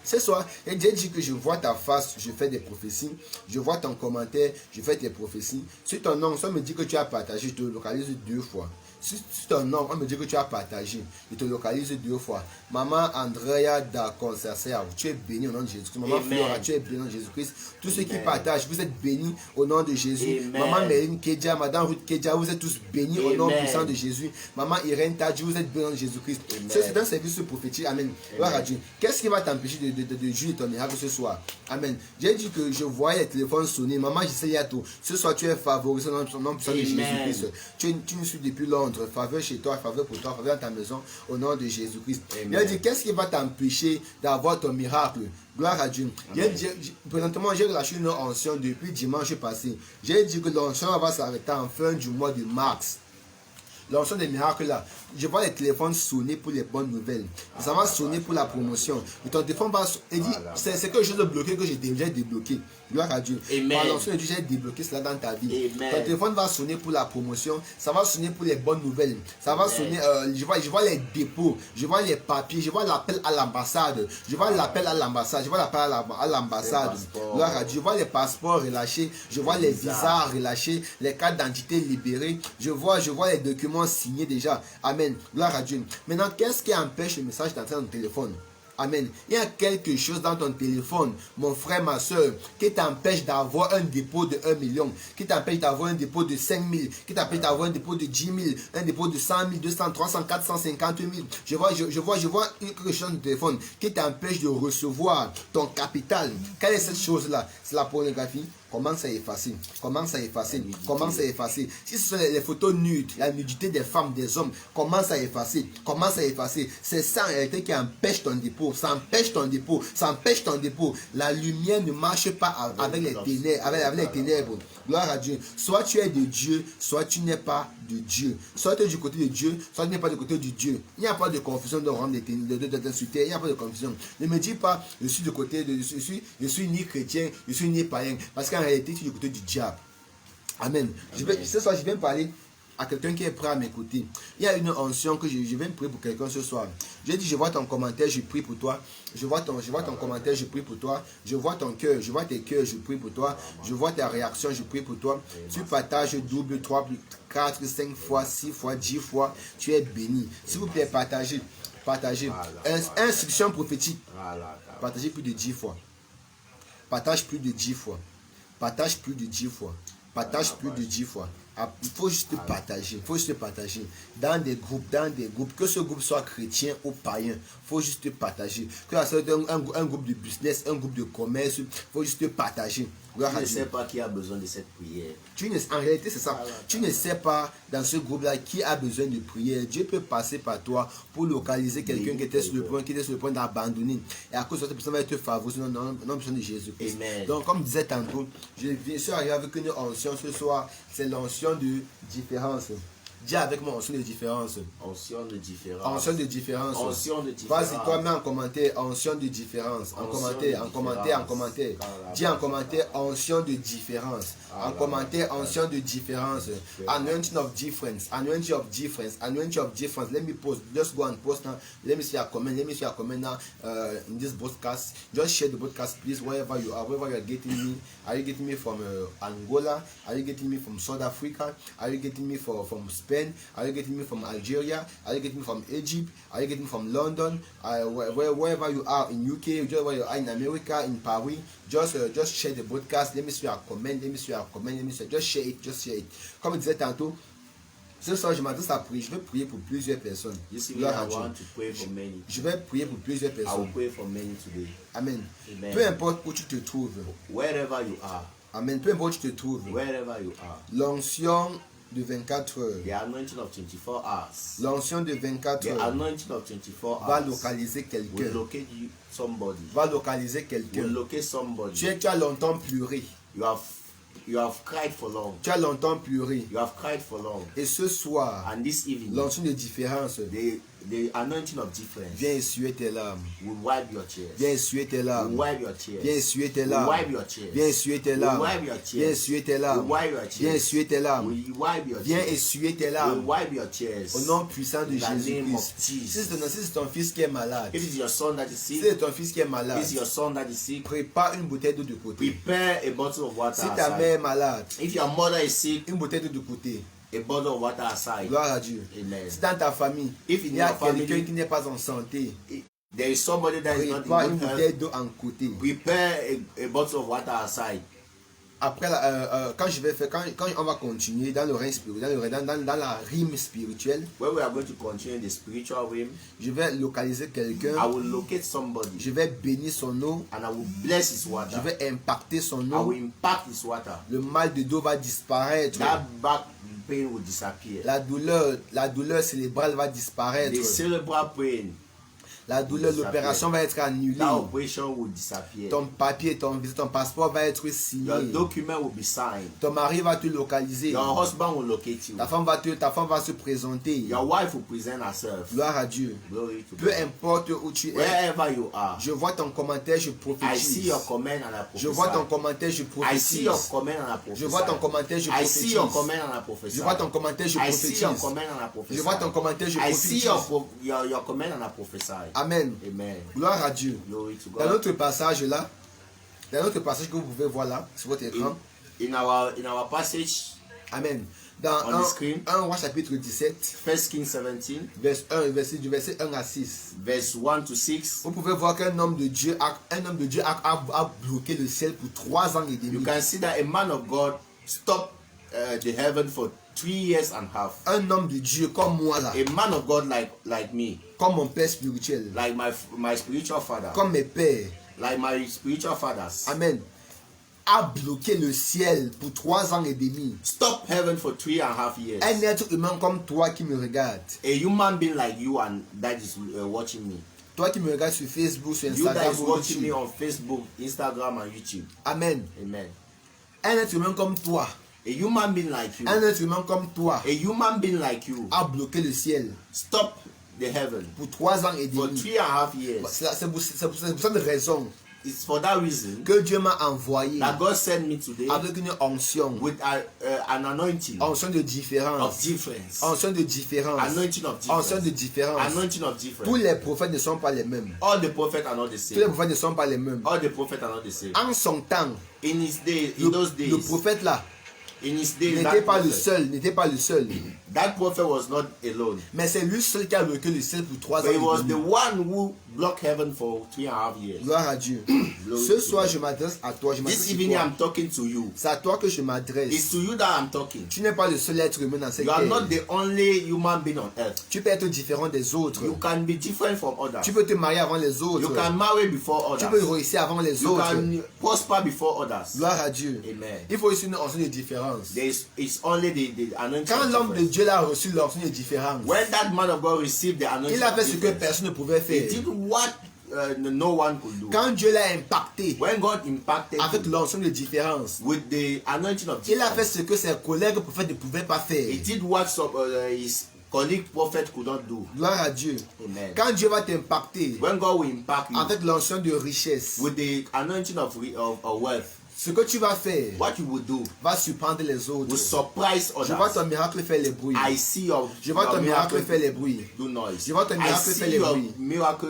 Ce soir, j'ai dit que je vois ta face, je fais des prophéties. Je vois ton commentaire, je fais des prophéties. Si ton nom, ça me dit que tu as partagé, je te localise 2 fois. Si ton nom, on me dit que tu as partagé, je te localise 2 fois. Maman Andrea da Concercia, tu es bénie au nom de Jésus-Christ. Maman Flora, tu es bénie au nom de Jésus-Christ. Tous ceux qui partagent, vous êtes bénis au nom de Jésus. Amen. Maman Méline Kedja, Madame Ruth Kedja, vous êtes tous bénis au nom puissant de Jésus. Maman Irène Tadji, vous êtes bénis au nom de Jésus-Christ. C'est un service prophétique. Amen. Gloire à Dieu. Qu'est-ce qui va t'empêcher de jouir ton miracle ce soir? Amen. J'ai dit que je voyais les téléphones sonner. Maman, j'essaye à tout. Ce soir, tu es favorisé au nom puissant de Jésus-Christ. Tu nous suis depuis Londres. Faveur chez toi, faveur pour toi, faveur dans ta maison, au nom de Jésus-Christ. Il a dit, qu'est-ce qui va t'empêcher d'avoir ton miracle? Gloire à Dieu. Présentement, j'ai relâché une onction depuis dimanche passé. J'ai dit que l'onction va s'arrêter en fin du mois de mars. L'onction des miracles là, je vois les téléphones sonner pour les bonnes nouvelles. Ça va sonner pour la promotion. Et ton téléphone va sonner. C'est quelque chose de bloqué que j'ai déjà débloqué. Gloire à Dieu. Par l'onction de Dieu, j'ai débloqué cela dans ta vie. Amen. Ton téléphone va sonner pour la promotion. Ça va sonner pour les bonnes nouvelles. Ça va sonner. Je vois les dépôts. Je vois les papiers. Je vois l'appel à l'ambassade. Je vois l'appel à l'ambassade. Je vois l'appel à l'ambassade. Gloire à Dieu. Je vois les passeports relâchés. Je vois les visas relâchés. Les cartes d'identité libérées. Je vois les documents signés déjà. Amen. Gloire à Dieu. Maintenant, qu'est-ce qui empêche le message d'entrer dans le téléphone? Amen. Il y a quelque chose dans ton téléphone, mon frère, ma soeur, qui t'empêche d'avoir un dépôt de 1 million, qui t'empêche d'avoir un dépôt de 5 000, qui t'empêche d'avoir un dépôt de 10 000, un dépôt de 100 000, 200, 300, 450 000. Je vois quelque chose dans ton téléphone qui t'empêche de recevoir ton capital. Quelle est cette chose-là? C'est la pornographie. Commence à effacer, commence à effacer, commence à effacer. Si ce sont les photos nudes, la nudité des femmes, des hommes, commence à effacer, commence à effacer. C'est ça en réalité qui empêche ton dépôt, ça empêche ton dépôt, ça empêche ton dépôt. La lumière ne marche pas avec les ténèbres, avec les ténèbres. Gloire à Dieu. Soit tu es de Dieu, soit tu n'es pas de Dieu. Soit tu es du côté de Dieu, soit tu n'es pas du côté de Dieu. Il n'y a pas de confusion de rendre d'insulter, il n'y a pas de confusion. Ne me dis pas, je suis du côté de, je suis ni chrétien, je suis ni païen. Parce qu'en réalité, tu es du côté du diable. Amen. Ce soir, je viens parler à quelqu'un qui est prêt à m'écouter. Il y a une onction que je viens prier pour quelqu'un ce soir. J'ai dit, je vois ton commentaire, je prie pour toi. Je vois ton commentaire, je prie pour toi. Je vois ton cœur, je vois tes cœurs, je prie pour toi. Je vois ta réaction, je prie pour toi. Tu partages double, 3, 4, 5 fois, 6 fois, 10 fois. Tu es béni. S'il vous plaît, partagez. Partagez. Instruction prophétique. Partagez plus de 10 fois. Partage plus de 10 fois. Partage plus de 10 fois. Partage plus de 10 fois. Il faut juste partager. Il faut juste partager. Dans des groupes. Que ce groupe soit chrétien ou païen. Il faut juste partager. Que ce soit un groupe de business, un groupe de commerce. Il faut juste partager. Tu ne sais pas qui a besoin de cette prière. En réalité, c'est ça. Tu ne sais pas dans ce groupe-là qui a besoin de prière. Dieu peut passer par toi pour localiser quelqu'un qui était sur le point d'abandonner. Et à cause de cette personne va être favorisée dans le nom de Jésus-Christ. Donc, comme je disais tantôt, je suis arrivé avec une onction ce soir. C'est l'onction de différence. Dis avec moi, onction de différence. Onction de différence. Onction de différence. Onction de différence. Vas-y, toi, mets en commentaire, onction de différence. En commentaire. Dis en commentaire, onction de différence. En commentaire, onction de différence. Anointing of difference. Anointing of difference. Anointing of difference. Let me post. Just go and post now. Let me see your comment. Let me see your comment now in this broadcast. Just share the broadcast, please, wherever you are. Wherever you are getting me. Are you getting me from Angola? Are you getting me from South Africa? Are you getting me from Spain? Are you getting me from Algeria? Are you getting me from Egypt? Are you getting me from London? Wherever you are in UK, wherever you are in America, in Paris, just share the broadcast. Let me see your comment. Let me see your comment. Let me see. Just share it. Just share it. Comme je disais tantôt, ce soir je m'adresse à prier. Je vais prier pour plusieurs personnes. Je vais prier pour plusieurs personnes. Amen. Peu importe où tu te trouves. Wherever you are. Amen. Peu importe où tu te trouves. Wherever you are. L'onction de 24 heures. The anointing of 24 hours. L'onction de 24 heures. The anointing of 24 hours. Va localiser quelqu'un. Will locate you, somebody. Va localiser quelqu'un. Will locate somebody. Tu as longtemps pleuré. You have cried for long. Tu as longtemps pleuré. You have cried for long. Et ce soir, and this evening, l'onction de différence, the anointing of difference, viens essuyer tes larmes. Will wipe your tears. Viens essuyer tes larmes. Will wipe your tears. Viens essuyer tes larmes. Will wipe your tears. Viens essuyer tes larmes. Will wipe your tears. Viens essuyer tes larmes. Will wipe your tears. Viens essuyer tes larmes. Will wipe your tears. Viens essuyer tes larmes. Will wipe your tears. Au nom puissant de Jésus-Christ. Si c'est ton fils qui est malade, if it's your son that is sick, si c'est ton fils qui est malade, if it's your son that is sick, prépare une bouteille d'eau de côté. Prepare a bottle of water. Si ta mère est malade, if your mother is sick, une bouteille d'eau de côté. A bottle of water aside. Gloire à Dieu. Amen. Si dans ta famille, il y a quelqu'un qui n'est pas en santé, there is somebody that is not in prépare une good bouteille health. d'eau en côté. Prepare a bottle of water aside. Après, quand on va continuer dans le règne spirituel, dans la rime spirituelle, when we are going to continue the spiritual realm, je vais localiser quelqu'un. I will locate somebody. Je vais bénir son eau. And I will bless his water. Je vais impacter son I eau. will impact his water. Le mal de dos va disparaître. That back pain will disappear. La douleur cérébrale va disparaître. The cerebral pain. La douleur, l'opération va être annulée. That operation will disappear. Ton papier, ton passeport va être signé. Your document will be signed. Ton mari va te localiser. Your husband will locate you. Ta femme va se présenter. Your wife will present herself. Gloire à Dieu. Glory to Peu God. importe où tu es. Wherever you are. Je vois ton commentaire, je prophétise. I see your comment and I prophesy. Je vois ton commentaire, je prophétise. I see your comment and I prophesy. Je vois ton commentaire, je I prophétise. see your comment and I prophesy. Je vois ton commentaire, je I see prophétise. your comment and I prophesy. Je vois ton commentaire, je I see prophétise. your comment and I prophesy. Amen. Amen. Gloire à Dieu. Glory to Dans God. notre passage là, dans notre passage que vous pouvez voir là sur votre écran, In our passage Amen. Dans On the screen. 1 Roi chapitre 17, 1 Kings 17, du verset 1 à 6. verse 1 to 6. Vous pouvez voir qu'un homme de Dieu a bloqué le ciel pour 3 ans et demi. You can see that a man of God stopped the heaven for 3 years and a half. Un homme de Dieu comme moi là, A man of God like me, comme mon père spirituel, like my spiritual father, comme mes pères, like my spiritual fathers. Amen, a bloqué le ciel pour 3 ans et demi. Stop heaven for 3.5 years. Un être humain comme toi qui me regarde, A human being like you and that is watching me. toi qui me regardes sur Facebook, sur You that Instagram, is ou watching me YouTube. on Facebook, Instagram and YouTube. Amen. Amen. Un être humain comme toi, A human being like you. un être humain comme toi A human being like you. a bloqué le ciel Stop the heaven pour 3 ans et for demi. 3.5 years. C'est pour cette raison It's for that reason que Dieu m'a envoyé that God sent me today avec une onction, with an anointing onction de of différence, difference. onction de différence, Anointing of onction de difference. différence. Anointing of Tous difference. les prophètes ne sont pas les mêmes. All the prophets are not the Tous les same. prophètes ne sont pas les mêmes. All the prophets are not the same. En son temps, In his day, in those le days, prophète là in his days, n'était pas le seul, n'était pas le seul. that prophet was not alone. Mais c'est lui seul qui a bloqué le ciel pour 3 But he ans was et the demi. one who blocked heaven for 3.5 years. Gloire à Dieu. Glory Ce to soir, God. je m'adresse à toi. Je m'adresse This à evening toi. I'm talking to you. C'est à toi que je It's m'adresse. to you that I'm talking. Tu n'es pas le seul être humain dans cette You are terre. not the only human being on earth. Tu peux être différent des autres. You can be different from others. Tu peux te marier avant les autres. You can marry before Tu peux others. réussir avant les You autres. can prosper before others. Gloire à Dieu. Amen. Il faut aussi une onction de différence. It's only the anointing. Quand of l'homme de difference. Dieu a reçu l'onction de différence, When that man of God received the anointing, il a fait of ce que difference, personne ne pouvait he faire. did what no one could do. Quand Dieu l'a impacté When God impacted avec him l'onction de différence, with the anointing of il a fait difference, ce que ses collègues prophètes ne pouvaient pas faire. he did what his colleague prophet could not do. Gloire à Dieu. Amen. Quand Dieu va t'impacter When God will impact you avec l'onction de richesse, with the anointing of wealth, ce que tu vas faire what you will do va surprendre les autres. will surprise Je vois others. ton miracle faire les bruits. I see your, Je vois ton miracle faire les bruits. do noise. Je vois ton I miracle faire see les your bruits. miracle.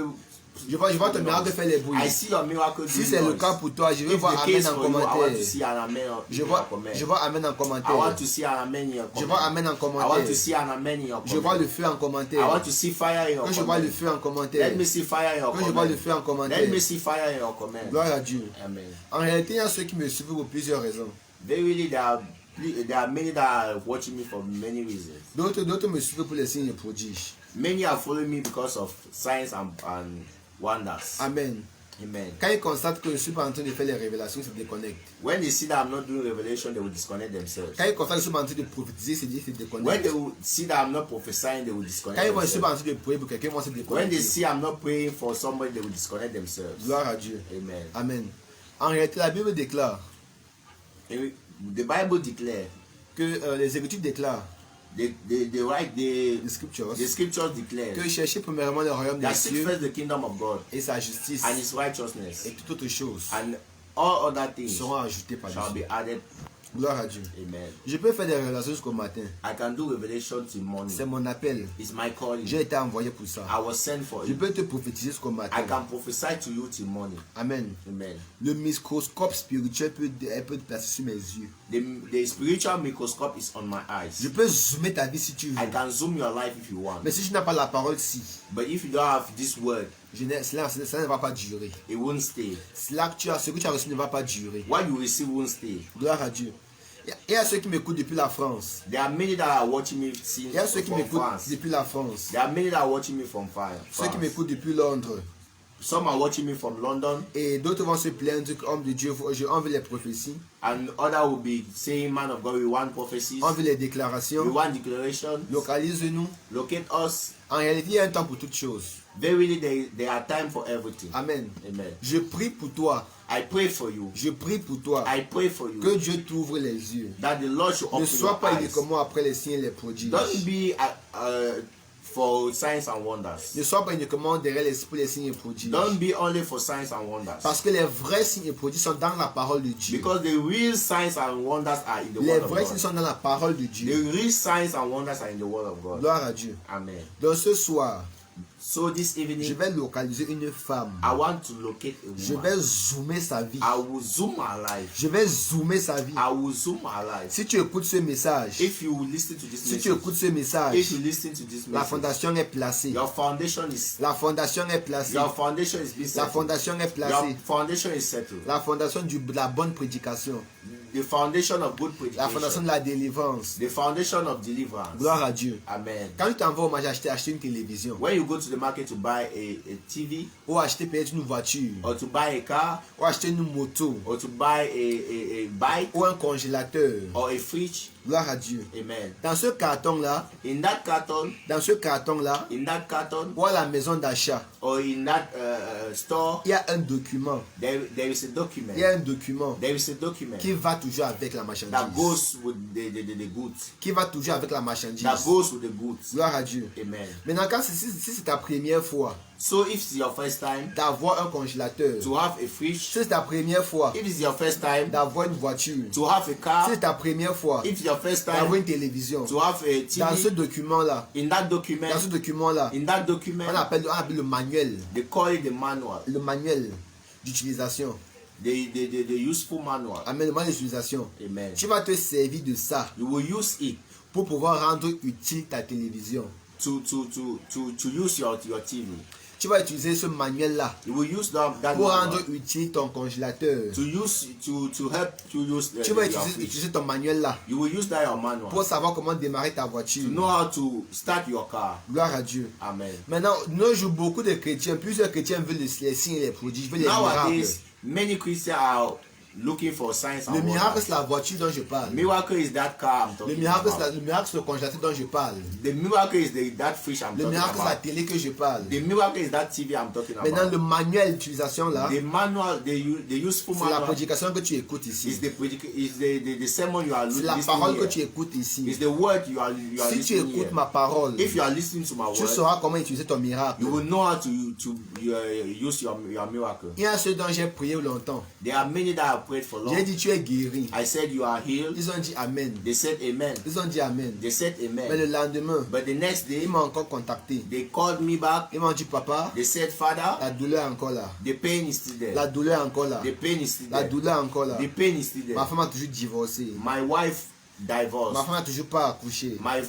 Je vois ton miracle faire les bruits. I see your miracle. Si do c'est le noise. cas pour toi, je veux If voir the Amen case en for you, I want commentaire. to see an amen in your comment. Je vois Amen en I want commentaire. to see an amen in your Je comment. vois Amen en I want commentaire. to see an amen in your Je vois comment. le feu en I commentaire. want to see fire in your Quand je vois le comment. feu en commentaire. Let me see fire in your Quand je vois le comment. feu en Let commentaire. me see fire in your comment. Gloire à Dieu. Amen. En réalité, il y a ceux qui me suivent pour plusieurs raisons. Verily, there are many that are watching me for many reasons. D'autres me suivent pour les signes et prodiges. Many are following me because of signs and wonders. Amen. Amen. Quand ils constatent que je ne suis pas en train de faire les révélations, ils se déconnectent. When they see that I'm not doing revelation, they will disconnect themselves. Quand ils constatent que je suis pas en train de prophétiser, ils se When déconnectent. they will see that I'm not prophesying, they will Quand disconnect ils voient que je ne suis pas en themselves. train de prier pour quelqu'un, ils vont se When they déconnecter. see I'm not praying for somebody, they will disconnect themselves. Gloire à Dieu. Amen. Amen. En réalité, la Bible déclare And the Bible declares, que les Écritures déclarent, the les Scriptures, scriptures declare que cherchez premièrement le royaume des that seek cieux first the kingdom of God et sa justice and His righteousness, et toute autre chose and all other things seront ajoutées par shall be Dieu. added. Gloire à Dieu. Amen. Je peux faire des révélations jusqu'au matin. I can do revelation till C'est morning. mon appel. It's my calling. J'ai été envoyé pour ça. I was sent for Je it. peux te prophétiser jusqu'au I matin. can prophesy to you till morning. Amen. Amen. Le microscope spirituel peut être placé sur mes yeux. The spiritual microscope is on my eyes. Je peux zoomer ta vie si tu veux. I can zoom your life if you want. Mais si tu n'as pas la parole, si, But if you don't have this word, cela ne va pas durer. it won't stay. Ce que tu as reçu ne va pas durer. What you receive won't stay. Gloire à Dieu. Il y a ceux qui m'écoutent depuis la France. There are many that are watching me Il y a ceux qui from m'écoutent France. depuis la France. There are many that are watching me from Ceux qui France. m'écoutent depuis Londres. Some are watching me from London, Et d'autres vont se plaindre qu'homme de Dieu, on veut les prophéties, and other will be saying, "Man of God, we want prophecies, on veut les we déclarations. want declaration. Localise-nous. Locate us." En réalité, il y a un temps pour toutes choses. Verily, there are time for everything. Amen. Amen. Je prie pour toi. I pray for you. Je prie pour toi. I pray for you Que Dieu t'ouvre les yeux. that the Lord should Ne open sois your pas eyes. uniquement après les signes et les prodiges. Don't be for signs and wonders. Ne sois pas uniquement derrière les signes et prodiges. Don't be only for signs and wonders. Parce que les vrais signes et prodiges sont dans la parole de Dieu. Because the real signs and wonders are in the Les word of vrais signes God. sont dans la parole de The Dieu. real signs and wonders are in the word of God. Gloire à Dieu. Amen. Donc ce soir, So this Je evening, vais localiser une femme. I want to locate a Je woman. vais zoomer sa vie. I will zoom her life. Je vais zoomer sa vie. I will zoom her life. Si tu écoutes ce message, If you listen to this si tu message, écoutes ce if message, you listen to this la message, fondation est placée. your foundation is La fondation est placée. your foundation is being La settled. fondation est Your placée. foundation is settled. La fondation de la bonne prédication. The foundation of good La fondation predication. de la délivrance. The foundation of deliverance. Gloire à Dieu. Amen. Quand tu t'en vas au marché acheter une télévision, When you go to the market to buy a TV ou acheter peut-être une voiture, or to buy a car ou acheter une moto, or to buy a bike ou un congélateur, or a fridge, gloire à Dieu. amen. Dans ce carton-là, In that carton, ou à la maison d'achat, or in that store, il y a un document. there is a document. Il y a un document There is a document qui va toujours avec la that marchandise. goes with the goods. Qui va toujours avec la marchandise. That goes with the goods. Gloire à Dieu. Amen. Maintenant, si c'est ta première fois So if it's your first time d'avoir un congélateur, to have a fridge, si c'est ta première fois if it's your first time d'avoir une voiture, to have a car, si c'est ta première fois if it's your first d'avoir time une télévision, to have a dans ce TV, document-là, in that document, on appelle le manuel, they call it the manual, d'utilisation. the useful manual. Amen, le manuel d'utilisation. Amen. Tu vas te servir de ça You will use it pour pouvoir rendre utile ta télévision. to use your TV. Tu vas utiliser ce manuel-là You will use that pour manual rendre utile ton congélateur. to help to use Tu vas your fridge. utiliser ton manuel-là You will use that your manual pour savoir comment démarrer ta to voiture. know how to start your car. Gloire à Dieu. Amen. Maintenant, nos jours, beaucoup de chrétiens, plusieurs chrétiens veulent les signes et les prodiges, veulent les miracles. Nowadays, many Christians are looking for signs Le and miracle, wonders. c'est la voiture dont je parle. Miracle is that car I'm Le talking miracle, about. c'est le congélateur dont je parle. The miracle is that fish I'm Le talking miracle, c'est la about. télé que je parle. The miracle is that TV I'm talking Maintenant, about. le manuel d'utilisation là, The manual, the useful c'est la manual prédication que tu écoutes is ici. the sermon you are C'est la listening parole que here. tu écoutes ici. Is the word you are Si tu listening écoutes here. ma parole, If you are listening to my tu word, sauras comment utiliser ton miracle. you will know how to use your miracle. Il y a ceux dont j'ai prié longtemps. There are many that have prayed for long. J'ai dit tu es guéri. I said you are healed. Ils ont dit Amen. They said amen. Ils ont dit Amen. They said Mais le amen. lendemain, But the next day, ils m'ont encore contacté. they called me back. Ils m'ont dit Papa, They said, Father, la douleur est encore là. the pain is still there. La douleur est encore là. The pain is still La there. douleur est encore là. The pain is still Ma there. femme a toujours divorcé. My wife Ma divorced. femme n'a toujours pas accouché. My wife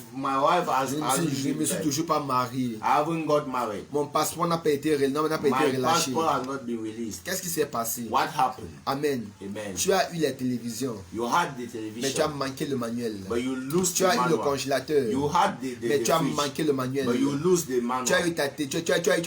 Je ne hasn't me suis been toujours pas marié. I haven't got married. Mon passeport n'a pas été relâché. My passport has not been released. Qu'est-ce qui s'est passé? What happened? Amen. Amen. Tu as eu la télévision, You had the mais tu as television, manqué le manuel. but you lose Tu the as eu le manual. congélateur, You had mais the tu as fridge, manqué le manuel. but you lose the Tu as manual.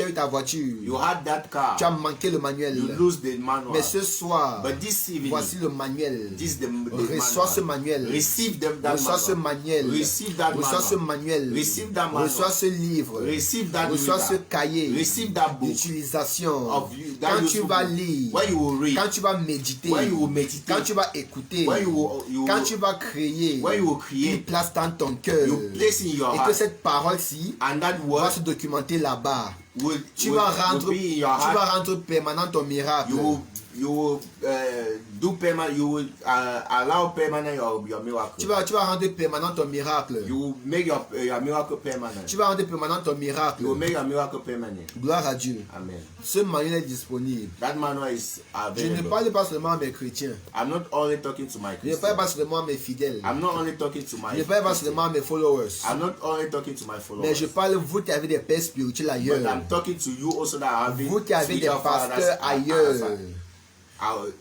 eu ta voiture, You had that car. tu as manqué le manuel. You lose the manual. Mais ce soir, But this evening, voici le manuel. this the Reçois ce manual. manuel. Receive that Reçois ce manual. manuel. Receive that Reçois ce manual. manuel. Receive that manual. Reçois ce livre. Receive that Reçois ce reader. cahier Receive that book d'utilisation. of you, that Quand tu useful vas book. lire, When you will read, quand tu vas méditer, when you will meditate, quand tu vas écouter, when quand tu vas créer, when you will une create, place dans ton cœur. you place in your Et que heart, cette parole-ci and that va word se documenter là-bas. will, Tu will, vas will rendre, be in your heart. rendre permanent ton miracle. You will do permanent. You will allow permanent your miracle. Tu vas rendre permanent ton miracle. You will make your miracle permanent. Tu vas rendre permanent ton miracle. You will make your miracle permanent. Gloire à Dieu. Amen. Ce manuel est disponible. That manual is Je ne available. parle pas seulement à mes chrétiens. I'm not only talking to my Je ne parle Christians. pas seulement à mes fidèles. I'm not only talking to Je my ne parle pas Christians. seulement à mes followers. I'm not only talking to my Mais followers. je parle vous qui avez des pères spirituels But ailleurs. I'm talking to you also that are having Vous qui avez des spiritual pasteurs fathers ailleurs. outside.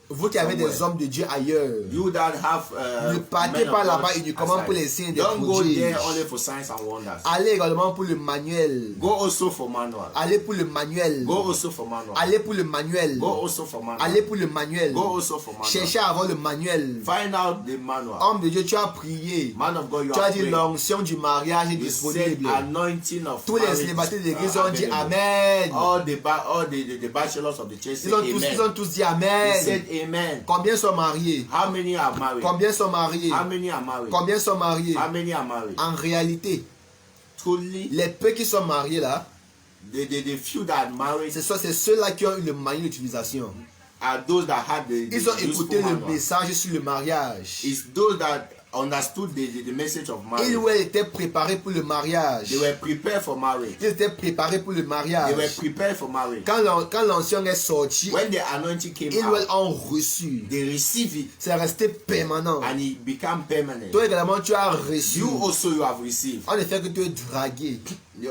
Vous qui avez des somewhere. hommes de Dieu ailleurs. You that have Ne partez men pas of là-bas God uniquement aside. pour les signes des Don't go prodiges. there only for signs and wonders. Allez également pour le manuel. Go also for manual. Allez pour le manuel. Go also for manual. Allez pour le manuel. Go also for manual. Allez pour le manuel. Go also for manual. Cherchez à avoir le manuel. Find out the manual. Homme de Dieu, tu as prié. Man of God, you Tu as are dit praying. l'onction du mariage est You said disponible. anointing of Tous les marriage célibataires de is, l'église ont dit available. Amen. All the bachelors of the church say Ils ont tous dit They Amen. said amen. Combien sont mariés? How many are married? Combien sont mariés? How many are married? Combien sont mariés? How many are married? En réalité, Truly, les peu qui sont mariés là, the few that are married c'est ceux-là qui ont eu le manuel d'utilisation. are those that had the Ils ont useful écouté le manual. message sur le mariage. It's those that understood the message of Ils marriage. ou elles étaient préparés pour le mariage. They were prepared for marriage. Ils étaient préparés pour le They mariage. were prepared for marriage. Quand l'ancien est sorti, When the anointing came ils ou elles out, ont reçu. they received it C'est resté permanent. and it became permanent. Toi également, tu as reçu. You also you have received. En effet, que tu es dragué. They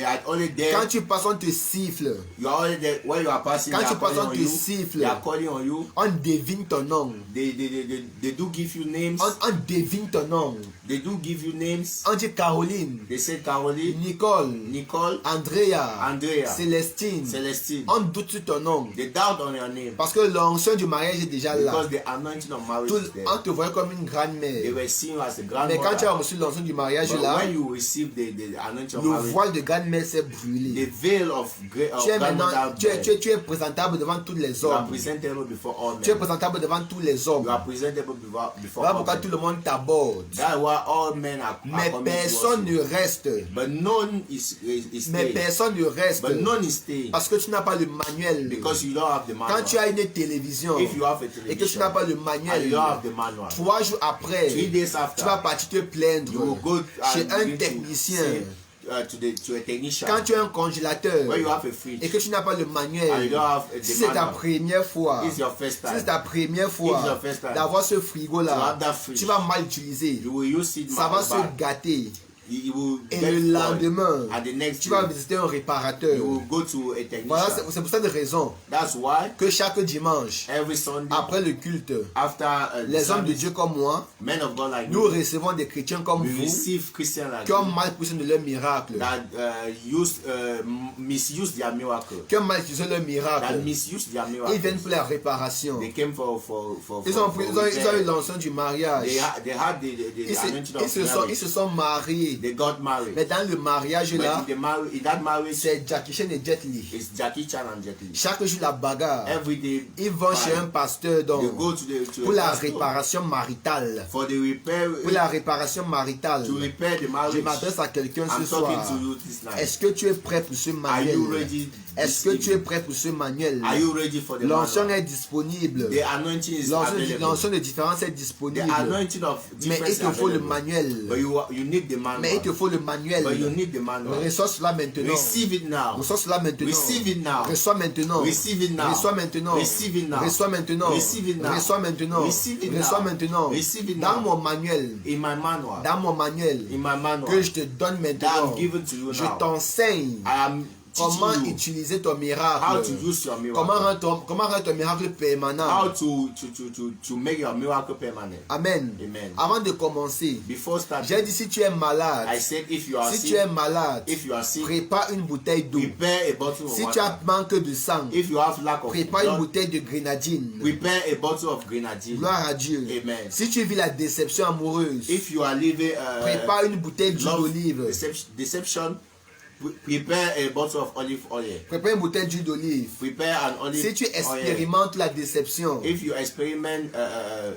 are only there. Quand tu passes, on te siffle. You are only there when you are passing. Quand They tu are passes, calling on on te you. siffle. They are calling on you. On devine ton nom. They do give you names. On devine ton nom. They do give you names. On dit Caroline, They say Caroline, Nicole, Nicole, Andrea, Celestine. Célestine. On doute sur ton nom. They doubt on your name Parce que l'onction du mariage est déjà là. because the anointing of marriage is there. On te voit comme une They grand-mère. were seen you as a Mais quand tu as grandmother. reçu l'onction du mariage But là, when you receive the anointing of le marriage, voile de grand-mère s'est the brûlé. veil of Tu es maintenant, grandmother tu es présentable devant tous les you are hommes. presentable before all Tu es men. présentable devant tous les You hommes. are presentable before Voilà all pourquoi men. tout le monde t'aborde. That's why all men are Mais coming personne towards you. ne reste. But none is Mais staying. personne ne reste. But none is staying Parce que tu n'as pas le manuel. because you don't have the Quand manual. tu as une télévision If you have a et que tu television n'as pas le and you manuel, don't have the manual, 3 jours après, 3 days tu after, vas partir te plaindre you will go chez and un begin to technicien. say, to a technician. Quand tu as un congélateur When you have a fridge et que tu n'as pas le and you manuel, don't have si the c'est ta manual, première fois, it's your first si c'est time. ta première It's your fois first time. d'avoir ce To frigo-là, have that fridge. tu vas mal l'utiliser. You will use it Ça va se bad. gâter. You will Et get le spoiled. lendemain, And the next tu vas day, visiter un réparateur. you will go to a technician. Voilà, c'est pour cette raison That's why que chaque dimanche, every Sunday après le culte, after the les hommes de service, Dieu comme moi, men of God like nous you, recevons des chrétiens comme we vous receive Christians like qui ont you mal poussé de leur miracle, that misuse their miracle, qui ont mal utilisé leur that miracle. misuse their Ils miracle. viennent pour la réparation. They came for Ils ont eu repair. l'onction du mariage. They had the anointing of Ils marriage. se sont mariés. They got married. Mais dans le mariage But là, in that marriage, c'est Jackie Chan et Jet Li. it's Jackie Chan and Jet Li. Chaque jour la bagarre. Every day, Ils vont chez un pasteur they donc go to pour a la pastor réparation maritale. for the repair, Pour la réparation maritale. to repair the Je marriage. m'adresse à quelqu'un I'm ce talking soir. to you this night. Est-ce que tu es prêt pour ce Are you manuel? ready? Est-ce que tu es prêt pour ce manuel? Are you ready for the L'onction manual? est disponible. The anointing is available. L'onction de différence est The disponible. anointing of Mais difference il is te faut le available. manuel. But you need the manual. Mais il te faut le manuel. But you need the manual. Reçois cela maintenant. Receive it now. Reçois cela maintenant. Receive it now. Reçois maintenant. Receive it now. Reçois maintenant. Receive it now. Reçois maintenant. Receive it now. Reçois maintenant. Receive it now. Reçois maintenant. Receive it Dans now. mon manuel. In my manual. Dans mon manuel. In my manual. Que je te donne maintenant. That I'm given to you Je now. t'enseigne I am comment teaching you utiliser ton miracle. how to use your miracle. Comment rendre ton miracle permanent. How to make your miracle permanent. Amen. Amen. Avant de commencer, Before starting, j'ai dit si tu es malade, I said if you are si sick, tu es malade, if you are sick, prépare une bouteille d'eau. prepare a bottle of Si tu water. as manque de sang, If you have lack of prépare une blood, bouteille de grenadine. prepare a bottle of grenadine. Gloire à Dieu. Amen. Si tu vis la déception amoureuse, If you are living prépare une bouteille d'huile love d'olive. deception, prepare a bottle of olive oil. Prépare une bouteille d'huile d'olive. Prepare an olive Si tu oil. expérimentes la déception, If you experiment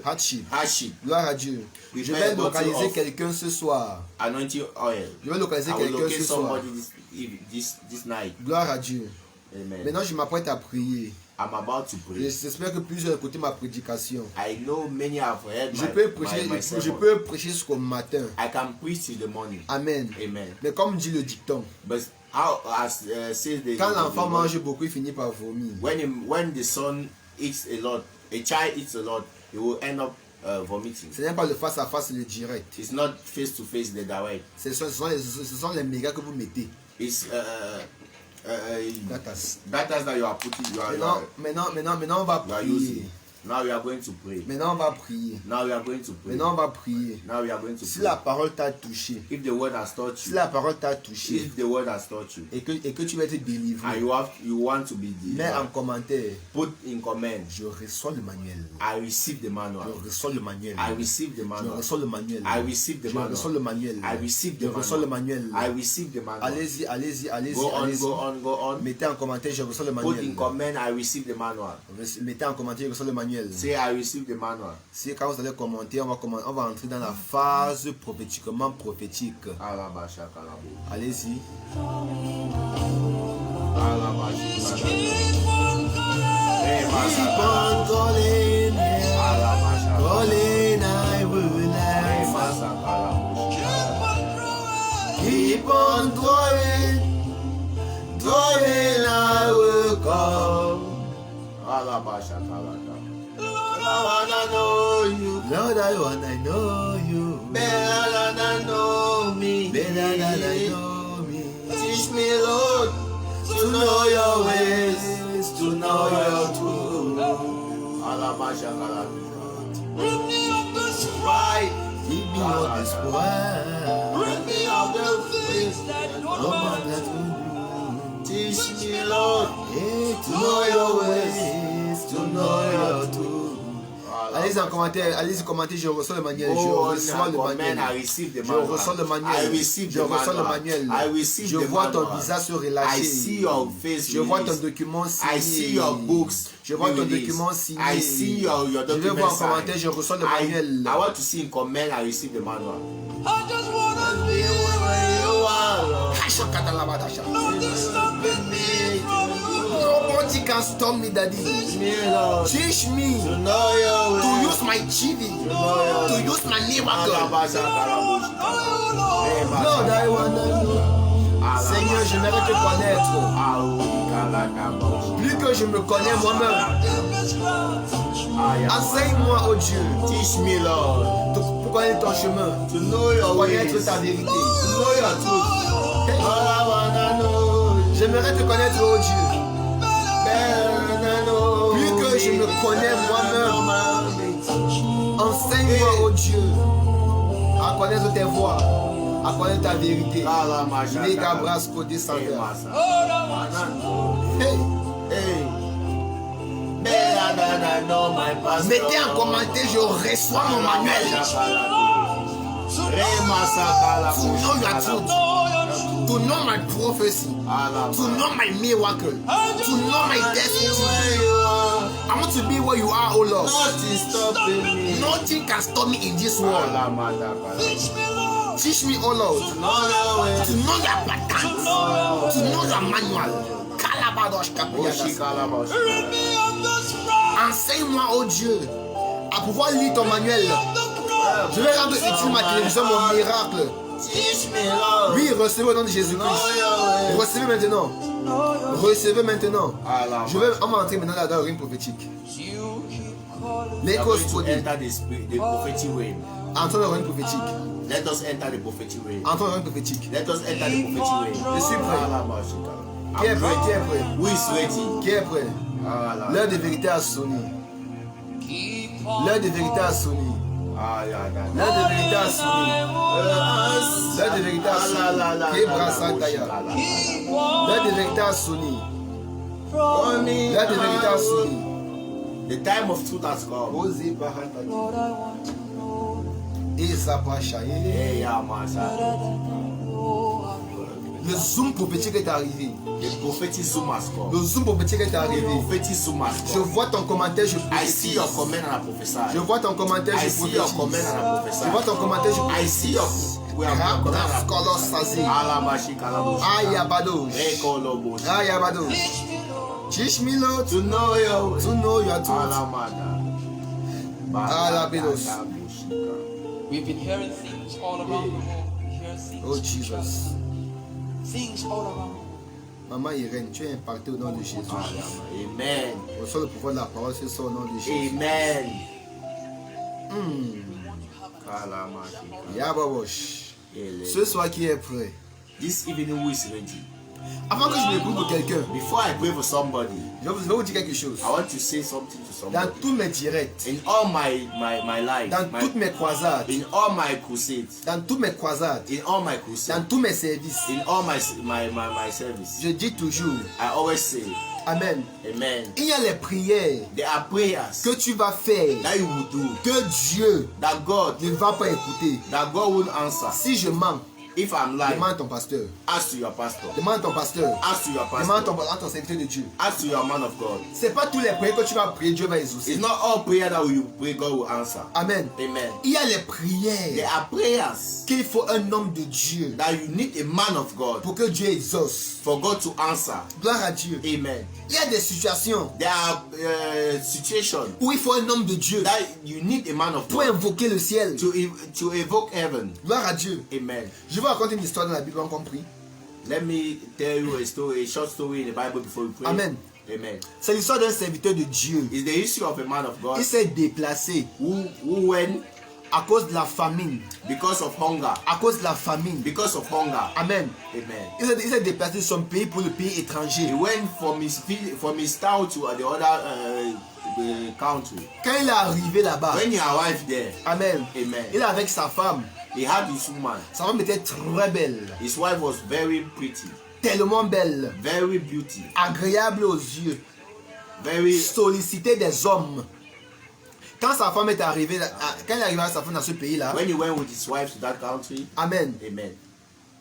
hardship, hardship, gloire à Dieu. Je Prepare vais a bottle localiser of- quelqu'un ce soir. anointing oil. Je vais localiser I will quelqu'un locate ce soir. somebody this night. Gloire à Dieu. Amen. Maintenant, je m'apprête à prier. I'm about to pray. J'espère que plusieurs ont écouté ma prédication. I know many have heard Je peux my je sermon. peux prêcher jusqu'au matin. I can preach till the morning. Amen. Amen. Mais comme dit le dicton, But how as says the quand the- l'enfant the- mange beaucoup, il finit par vomir. when the son eats a lot, a child eats a lot, he will end up vomiting. Ce n'est pas le face à face, le direct. It's not face to face the direct. Ce sont les mégas que vous mettez. It's Datas. data that you are putting. Maintenant, on va You are prier. using. Now we are going to pray. Maintenant, on va prier. Now we are going to pray. Maintenant, on va prier. Now we are going to Si pray. la parole t'a touché, If the word has taught si you, la parole t'a touché, if the word has taught you, et que tu vas être and délivré, you want to be mets en delivered, commentaire, put in comment, je reçois le manuel. I receive the manual. Je reçois le manuel. I receive the Je manual. reçois le manuel. I receive the Je manual. reçois le manuel. I receive the Je reçois le manual. manuel. I receive the manual. Allez-y, allez-y, allez-y, Go on, allez-y. go on, go on. Mettez en commentaire, je reçois le Put manuel. in comment, I receive the manual. Mettez en commentaire, je reçois le manuel. Say, I receive the manual. Si quand vous allez commenter, on va entrer dans la phase prophétiquement prophétique. Alabasha kalabo. Allez-y. Alabasha kalabo. Keep on Keep on calling, Alabasha. calling, I will Lord, I wanna know you. better than I know me. Better than I know me. Teach me, Lord, to know your ways, to know your truth. Alabashakala. Rid me of this Pride, Give me all this power. Rid me of the things that don't Oh, matter. that will teach me, Lord, do. Hey, to know your ways, to know your truth. Allez-y en commentaire, allez-y commenter, je reçois le manuel, je reçois le manuel. I receive the Je manual. reçois le I manuel. receive Je the reçois le manual. manuel. I receive Je the vois ton manual. visage se I relâcher. see your face Je vois ton released. document signé. I see your books. Je vois ton released. document signé. I see your Je vais document voir en signed. commentaire, je reçois le I manuel. want to see in comment I receive the manual. I just wanna be where you are. Hashakatalabadasha. Nothing stopping me from you. Nobody can stop me, Daddy. Teach me, Lord, Teach me to know your to ways. use my chibi, to use my miracle. Lord, I wanna know. Seigneur, j'aimerais te connaître. Plus que je me connais moi-même, enseigne-moi, oh Dieu, Teach me, Lord, pour connaître ton chemin, to know your pour ways, connaître ta vérité. to know your truth. Hey, All I wanna know, j'aimerais te connaître, oh Dieu. better than I know Plus que je me connais moi-même, enseigne-moi, oh Dieu, à connaître tes voies, à connaître ta vérité. Les Gabrasco descendent. Hey, Hey, better than I know my pastor. mettez en commentaire, je reçois mon manuel. To know your truth, to know my prophecy, to know my miracle, to know my destiny. I want to be where you are, oh Lord. Nothing stopping me. Nothing can stop me in this world. Teach me, oh Lord, Know your ways. to know your patterns, to know your manual. Kalabadosh Kapiyadas. Enseigne-moi, oh Dieu, à pouvoir lire ton manuel. Je vais rendre utile ma télévision, mon miracle. Teach me, Lord. Oui, recevez au nom de Jésus-Christ. Recevez maintenant. Recevez maintenant. Je vais, on va entrer maintenant dans le rime prophétique. We are L'écho going se to produit. enter the prophetic realm. Entrons dans le rime prophétique. Let us enter the prophetic realm. Entrons dans le rime prophétique. Let us enter the prophetic realm. Je suis prêt. Qui est I'm prêt? Qui est ready. prêt? Who is ready? Qui est prêt? L'heure de vérité a sonné. L'heure de vérité a sonné. L'heure de vérité a sonné. L'heure de vérité a sonné. Qui est brassant d'ailleurs? L'heure de vérité a sonné. L'heure de vérité a sonné. The time of truth has come. Osez Bahatani. Et ça va chailler. Hey, yeah, man, sir. Le zoom prophétique est arrivé. The prophetic zoom has come. Le zoom prophétique est The arrivé. prophetic zoom has Je come. vois ton commentaire, je I see prophétise. your comment and I prophesy. Je vois ton commentaire, I je see your comment prophétise. and I prophesy. Je vois ton commentaire, je I see your we are Rabras Kolossazi. Alabashi Kalabush. Ayabadosh. Ekolobush. Ayabadosh. Teach me, Lord, To know your to know your truth. Alamada. Alabedos. We've been hearing things all around the world. We hear things, Oh Jesus. things all around. Maman Irène, tu es impacté au nom de Jésus. Amen. Reçois le pouvoir de la parole, c'est ça au nom de Jésus. Amen. Hmm. Alamashi. Yababosh. Ele. Ce soir qui est prêt. This evening who is ready? Avant que je ne prie pour quelqu'un, Before I pray for somebody, je vais vous dire quelque chose. I want to say something to Dans somebody. tous mes directs, In all my life, dans toutes mes croisades, in all my crusades, dans toutes mes croisades, in all my dans crusades, tous mes services, in all my service, je dis toujours, I always say, Amen. Amen. Il y a les prières There are prayers que tu vas faire, that you will do que Dieu that God ne va pas écouter. will answer. Si je mens, If I'm lying, demande ton pasteur. ask to your pastor. Demande ton pasteur. Ask to your Demande pastor. ton serviteur de Dieu. Ask to your man of God. C'est pas tous les prières que tu vas prier, Dieu va exaucer. It's not all prayer that you pray God will answer. Amen. Amen. Il y a les There prières are prayers qu'il faut un homme de Dieu that you need a man of God pour que Dieu exauce. for God to answer. Gloire à Dieu. Amen. Il y a des situations There are situations où il faut un homme de Dieu that you need a man of pour God invoquer le ciel. to evoke heaven. Gloire à Dieu. Amen. Je vais raconter une histoire dans la Bible, on compris. Let me tell you a story, a short story in the Bible before we pray. Amen. Amen. C'est l'histoire d'un serviteur de Dieu. It's the history of a man of God Il s'est déplacé who went à cause de la famine. because of hunger. À cause de la famine. Because of hunger. Amen. Amen. Il s'est déplacé de son pays pour le pays étranger. He went from his town to the other country. Quand il est arrivé là-bas, When he arrived there, Amen, Amen, il est avec sa femme. he had his woman. Sa femme était très belle, His wife was very pretty, tellement belle, very beauty, agréable aux yeux, very. sollicitée des hommes. Quand sa femme est arrivée, quand il est arrivé avec sa femme dans ce pays-là, When he went with his wife to that country, Amen, Amen,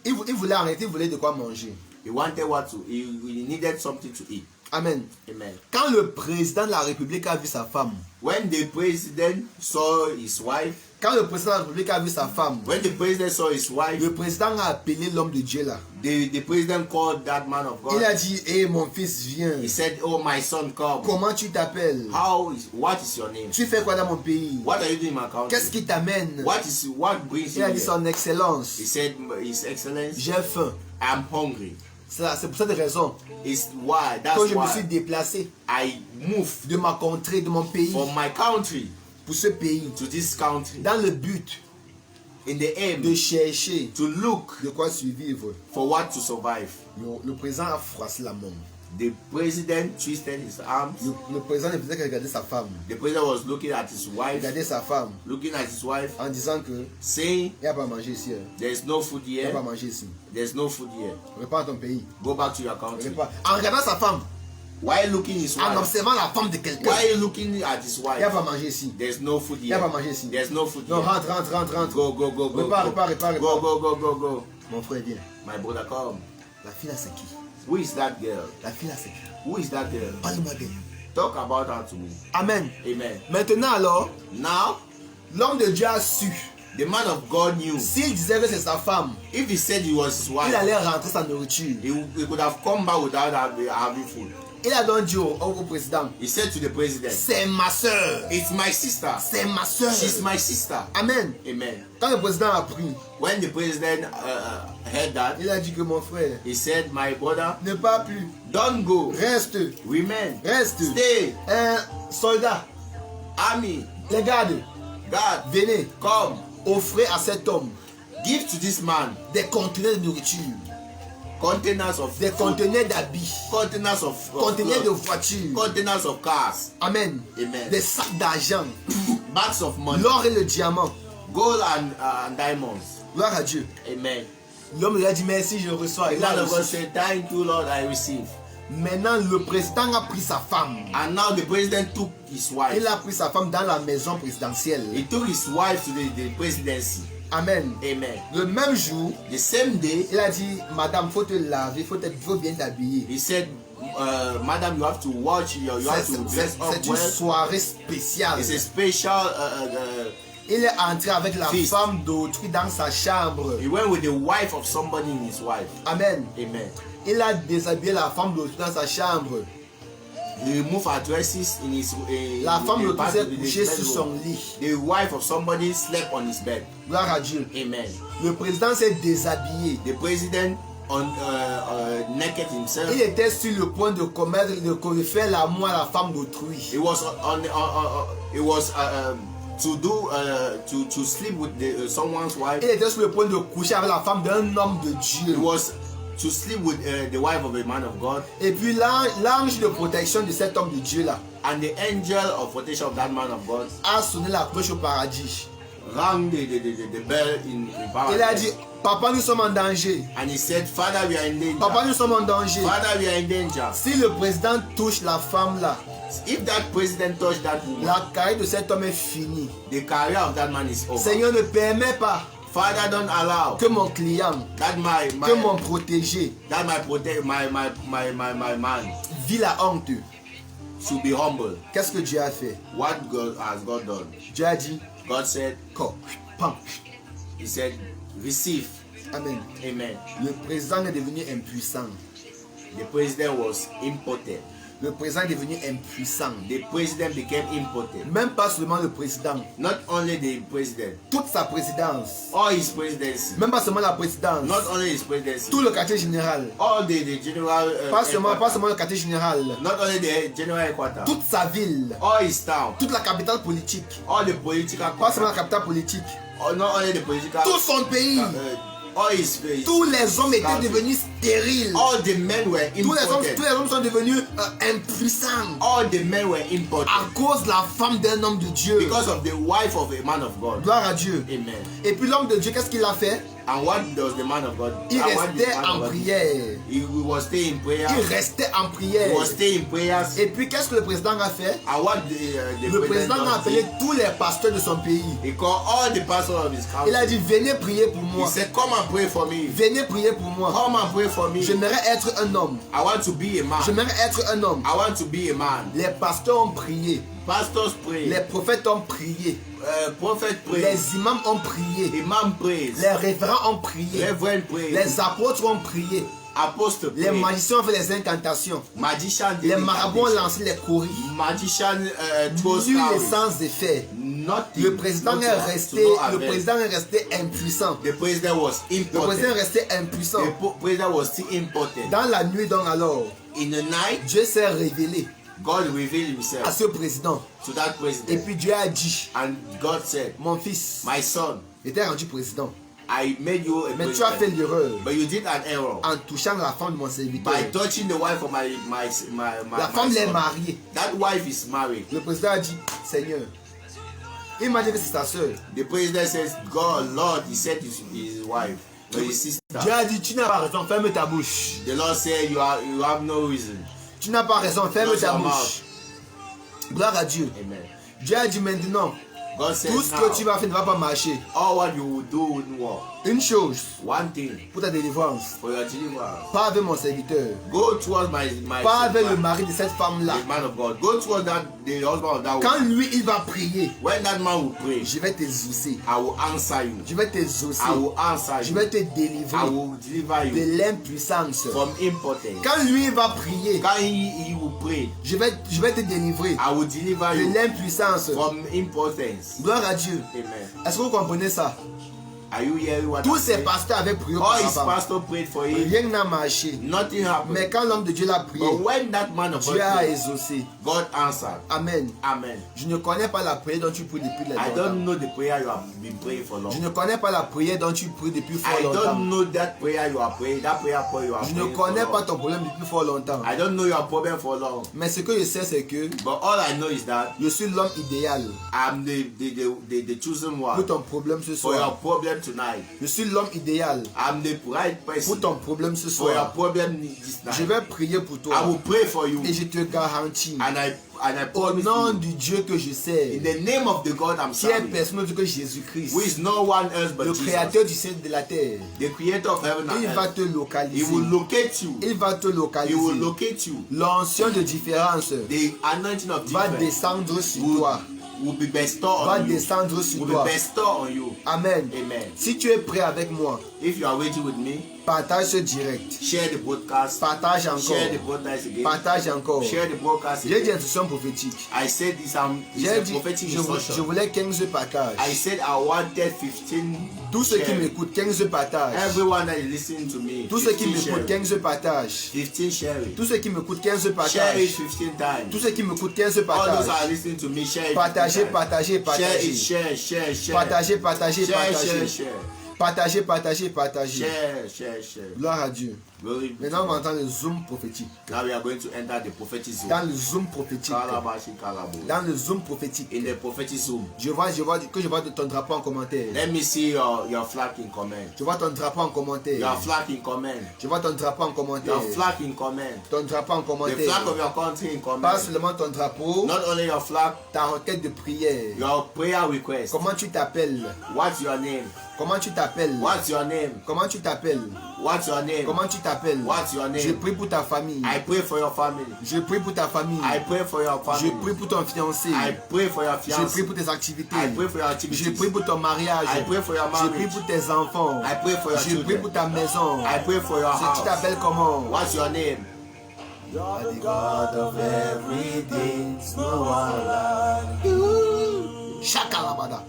il voulait arrêter, il voulait de quoi manger. he wanted he needed something to eat. Amen. Amen. Quand le président de la République a vu sa femme, When the president saw his wife, quand le président de la République a vu sa femme, when the president saw his wife, le président a appelé l'homme de Dieu là. the president called that man of Il God. a dit, hé mon fils, viens. He said, "Oh, my son, come. Comment tu t'appelles? What is your name? Tu fais quoi dans mon pays? What are you doing in my country? Qu'est-ce qui t'amène? What brings Il you a dit here?" son excellence. He said, "His Excellence, J'ai faim. I'm hungry. C'est pour cette raison It's why que that's je me suis why déplacé I moved de ma contrée, de mon pays, from my country pour ce pays, to this country dans le but in the aim de chercher to look de quoi survivre. for what to survive." Le président a froissé la main. The president twisted his arms. Le président ne faisait que regarder sa femme. The president was looking at his wife, Regarder sa femme looking at his wife, en disant que saying, il n'y a pas à manger ici. Hein. "There's no food Il n'y a pas à here. manger ici. There's no food here. Repars à ton pays. Go back to your country." Repars. En regardant sa femme, Why looking his en wife? observant la femme de quelqu'un, Why looking at his il n'y a wife? pas à manger ici. There's no food Il n'y a here. pas à manger ici. There's no food Non, here. rentre. Go. Repars. Go. Mon frère, viens. My brother, come. La fille là, c'est qui? Who is that girl? La fille là, c'est qui? Who is that girl? Parle-moi d'elle. Talk about her to me. Amen. Amen. Maintenant alors, Now, l'homme de Dieu a su. the man of God knew. S'il disait que c'est sa femme, If he said he was his il wife, allait rentrer sa nourriture. he could have come back without having food. Il a donc dit au président, He said to the president, c'est ma soeur. "It's my sister. C'est ma soeur. She's my sister." Amen. Amen. Quand le président a pris, When the president heard that, il a dit que mon frère, he said, "My brother, ne pars plus. don't go. Reste. Remain. Reste. Stay. Un soldat, Army, les gardes, God, venez, come. offrez à cet homme Give to this man des conteneurs de nourriture, containers of des food, conteneurs d'habits, containers of conteneurs de clothes, voitures. containers of cars, Amen. Amen. Des sacs d'argent, bags of money, l'or et le diamant. gold and diamonds. Gloire à Dieu. Amen. L'homme lui a dit merci, je reçois. The Il a man of God reçu. said, "Thank you, Lord, I receive." Maintenant, le président a pris sa femme. And now the president took his wife. Il a pris sa femme dans la maison présidentielle. He took his wife to the presidency. Amen. Amen. Le même jour, The same day, il a dit, madame, faut te laver, faut bien t'habiller. he said, "Madam, you have to watch. You have to dress up C'est une well. soirée spéciale. It's a special." Il est entré avec la Feast. femme d'autrui dans sa chambre. He went with the wife of somebody in his wife. Amen. Amen. Il a déshabillé la femme d'autrui dans sa chambre. He removed her dresses in his. La femme d'autrui s'est in his couchée sur son bedroom. lit. The wife of somebody slept on his bed. Gloire à Dieu. Amen. Le président s'est déshabillé. The president naked himself. Il était sur le point de commettre, de faire l'amour à la femme d'autrui. It was to sleep with someone's wife. Il était sur le point de coucher avec la femme d'un homme de Dieu. It was to sleep with the wife of a man of God. Et puis l'ange de protection de cet homme de Dieu là And the angel of protection of that man of God a sonné la cloche au paradis. rang the bell in Il a dit, paradise. papa, nous sommes en danger. And he said, "Father, we are in danger. Papa, nous sommes en danger. Father, we are in danger." Si le président touche la femme là, If that president touched that woman, la carrière de cet homme est finie. the career of that man is over. Seigneur, ne permet pas Father, don't allow que mon client, that que mon protégé my man vit la honte. should be humble. Qu'est-ce que Dieu a fait? What has God done? Dieu a dit, God said, Ko, pam. He said, receive. Amen. Amen. Le président est devenu impuissant. The president was impotent. Le président est devenu impuissant. The president became impotent. Même pas seulement le président. Not only the president, Toute sa présidence. all his presidency. Même pas seulement la présidence. Not only his presidency, Tout le quartier général. all the general. Pas seulement headquarters. le quartier général. Not only the general headquarters. Toute sa ville. All his town. Toute la capitale politique. All the political. Pas seulement la capitale politique. Not only the political. Tout son pays. All his face. Tous les hommes étaient devenus stériles. All the men were Tous impotent. les hommes sont devenus impuissants. All the men were impotent. À cause de la femme d'un homme de Dieu. Because of the wife of a man of God. Gloire à Dieu. Amen. Et puis l'homme de Dieu, qu'est-ce qu'il a fait? And what does the man of God? Il and what did restait the man en of God do? prière. He was staying in prayer. Il restait en prière. He was staying in prayers. Et puis qu'est-ce que le président a fait? And what the Le président does a appelé is tous les pasteurs de son pays. he called all the pastors of his Il a country. dit, venez prier pour He moi. said, come and pray for me. Venez prier pour moi. Come and pray for me. J'aimerais être un homme. I want to be a man. J'aimerais être un homme. I want to be a man. Les pasteurs ont prié. Pastors pray. Les prophètes ont prié. Prophet pray. Les imams ont prié. Imam prays. Les révérends ont prié. Reverend prays. Les apôtres ont prié. Apostle Les prays. magiciens ont fait les incantations. Magician did Les the marabouts ont incantation. lancé les courriers. Magician throws Nul est cowries. sans effet. Nothing. Le président Not est to resté, no le avail. président est resté impuissant. The president was Le président est impotent. resté impuissant. The president was still impotent. Dans la nuit donc alors, In the night, Dieu s'est révélé God revealed à himself ce président. to that Et president. puis Dieu a dit, And God said, mon fils, my son, était rendu président. I made you a Mais tu as fait president. l'erreur But you did an error. en touchant la femme de mon serviteur. By touching the wife of my La femme l'est son. mariée. That wife is married. Le président a dit, Seigneur, il m'a dit que c'est sa soeur. The president says, God, Lord, he said his wife, but his sister. Dieu a dit, tu n'as pas raison, ferme ta bouche. The Lord said, you have no reason. Tu n'as pas raison, ferme Close ta your bouche. Gloire à Dieu. Amen. Dieu a dit maintenant, God said, tout ce now, que tu vas faire ne va pas marcher. all what you will do wouldn't work. Une chose, One thing, pour ta délivrance, for your deliverance. pas avec mon serviteur, Go towards my pas avec le man, mari de cette femme-là. the man of God. Go towards the husband of that Quand woman. lui, il va prier, When that man will pray, je vais t'exaucer. I will answer you. Je vais t'exaucer. I will answer Je you. vais te I délivrer will deliver you de l'impuissance. from impotence. Quand lui il va prier, Quand he will pray, je vais te délivrer I will deliver de you l'impuissance. from impotence. Gloire à Dieu. Amen. Est-ce que vous comprenez ça? Are you hearing what Tous I'm ces saying? pasteurs avaient prié All his auparavant. pastors prayed for him. Rien n'a marché. Nothing happened. Mais quand l'homme de Dieu l'a prié, But when that man of God Dieu a prayed, exaucé. God answered. Amen. Amen. Je ne connais pas la prière dont tu pries depuis I longtemps. don't know the prayer you have been praying for long. Je ne connais pas la prière dont tu pries depuis fort I longtemps. don't know that prayer you are praying. That prayer point you are Je praying ne connais for pas long. ton problème depuis fort longtemps. I don't know your problem for long. Mais ce que je sais, c'est que But all I know is that je suis l'homme idéal I'm the chosen pour one ton problème ce for your soir. problem tonight. Je suis l'homme idéal I'm the right pour person ton problème ce for your soir. problem this Je night. vais prier pour I toi will pray for you. et je te garantis, And I au promise nom you, du Dieu que je in sais, the name of the God I'm qui est serving, personne autre que Jésus-Christ, who is no one else but le Jesus, créateur du ciel et de la terre, the creator of heaven il and va earth. te He localiser. will locate you. Il va te He will localiser. locate you. L'onction de différence The anointing of va difference descendre sur will, toi. will be bestowed Va on you. descendre sur Will toi. be bestowed on you. Amen. Amen. Si tu es prêt avec moi, If you are waiting with me, partage ce direct. share the broadcast. Partage Share the encore. broadcast again. Partage encore. Share the broadcast J'ai dit again. instruction prophétique. I said this it's J'ai a dit, prophetic je instruction. voulais 15 I partages. said I wanted 15. Tous ceux qui sharing. m'écoutent, 15 partages. Everyone that is listening to me. Tous ceux qui 15 m'écoutent, sharing. 15 partages. 15 sharing. Tous ceux qui m'écoutent, 15 Share it partages. 15 times. Tous ceux qui m'écoutent, 15 All those partages. that are listening to me, share it. 15 Partagez, times. partagez, Share it, partagez. share. Partagez, partagez, Share, share, partagez. share. Partagez, partagez, partagez. Share. Gloire à Dieu. Glory be Maintenant, on to va God. entendre le zoom prophétique. Now we are going to enter the prophetic zone. Dans le zoom prophétique. Kalabashi kalabo. Dans le zoom prophétique. In the prophetic zone. Je vois ton drapeau en commentaire. Let me see your flag in comment. Je vois ton drapeau en commentaire. Your flag in comment. Je vois ton drapeau en commentaire. Your flag in comment. Ton drapeau en The commentaire. flag of your country in comment. Pas seulement ton drapeau, Not only your flag, ta requête de prière. your prayer request. Comment tu t'appelles? What's your name? Comment tu t'appelles? What's your name? Comment tu t'appelles? What's your name? Comment tu t'appelles? What's your name? Je prie pour ta famille. I pray for your family. Je prie pour ta famille. I pray for your Je family. prie pour ton fiancé. I pray for your Je fiancé. prie pour tes activités. I pray for your Je activities. prie pour ton mariage. I pray for your Je prie marriage. pour tes enfants. I pray for your Je prie children. pour ta maison. I pray for your Tu house. t'appelles comment? What's your name? You are the God of everything. No one like you. Shakalabada.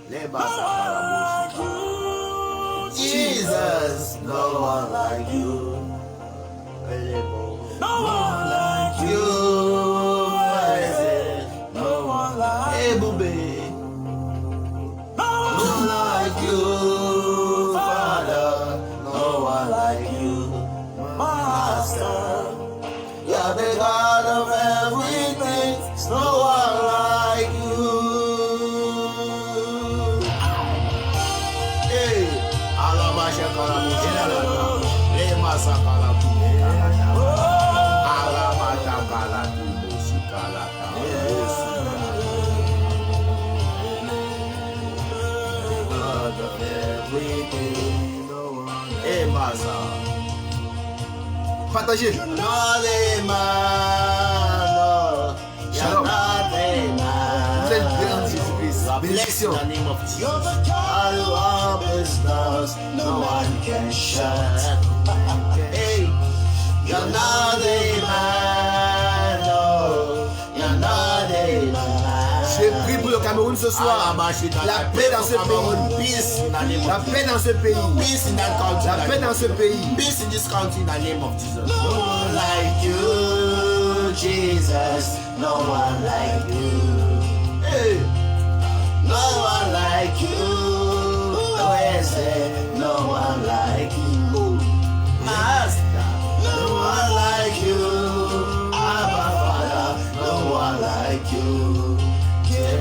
Jesus, no one like you. No one like you. No one like you. No one like you, Father. No one like you, Master. You are the God of everything. No one like you. Hey, Alabasha Kalabuchina, Lemasa Kalabuchina, Alamata Kalabuchina, God of everything. No one. Hey, Masa. Partagez. Shalom. Vous êtes bien en Jésus-Christ. Bénédiction. No one can shut. Hey, you're not a man. No, you're not a man. Je prie pour le Cameroun ce soir. La paix dans ce pays. La paix dans ce pays. Peace in that country. La paix dans ce pays. Peace in this country in the name of Jesus. No one like you, Jesus. No one like you. Hey. No one like you. No one like you. Master. No one like you. Abba Father. No one like you.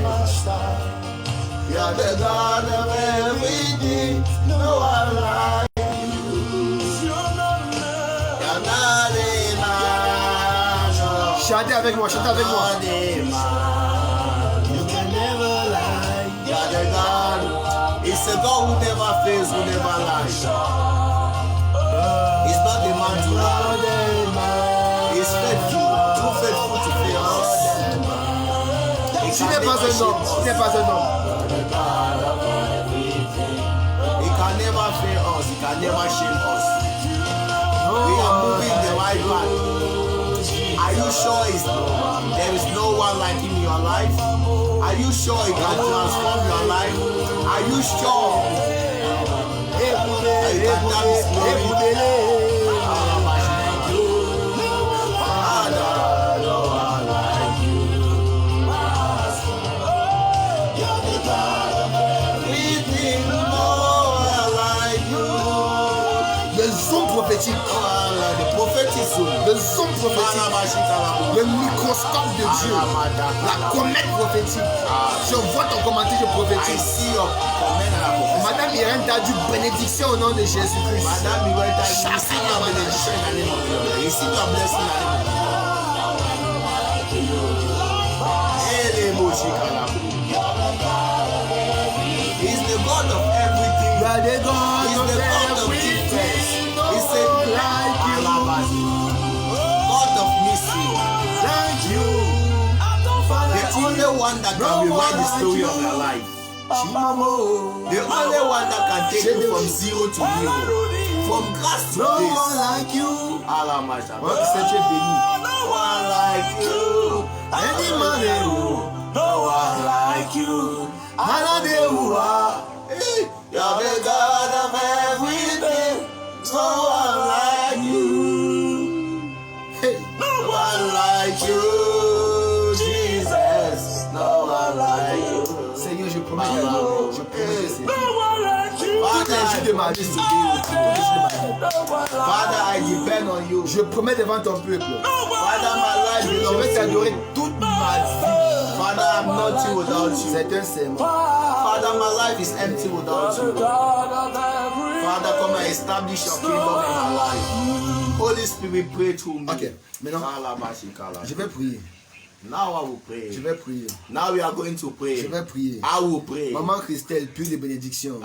Master. You're the God of everything. No one like you. You're not a man. Chantez avec moi, chantez avec moi. You can never lie. You're the God. It's a God who never fails, who never lies. He's not the man to lie. He's faithful, too faithful to fail us. Tu n'es pas un homme, tu n'es pas un homme. He can never fail us, he can never shame us. We are moving the right path. Are you sure there is no one like him in your life? Are you sure he can transform your life? Are you sure he can have his glory? prophétique, le son prophétique, le microscope de Dieu, la comète prophétique. Je vois ton commentaire, je prophétise. Madame Irène t'a dit bénédiction au nom de Jésus-Christ. He's the God of everything. You are the God He's of the God of everything. defense. No He's the like you. God of mystery. Thank you. The only one that can rewrite the story of your life. The only one that can take you from zero to hero. From grass to No grace. one like you. Alamata. Moi qui sais, tu es béni. No one like you. Any man No one like you. Aladewa. You're the God of everything. No one like you. Hey. No one like you, Jesus. No one like you. Seigneur, je promets, je promets, Seigneur. No one like you. Toutes les jours de ma vie, Father, I depend on you. je promets devant ton peuple. Father, my life Je belongs vais to you. t'adorer toute ma vie. Father, I'm nothing without you. C'est un serment. Father, my life is empty without you. Father, come and establish your kingdom in my life. Holy Spirit, pray through me. Ok, maintenant, je vais prier. Now I will pray. Je vais prier. Now we are going to pray. Je vais prier. I will pray. Maman Christelle, prie de bénédiction.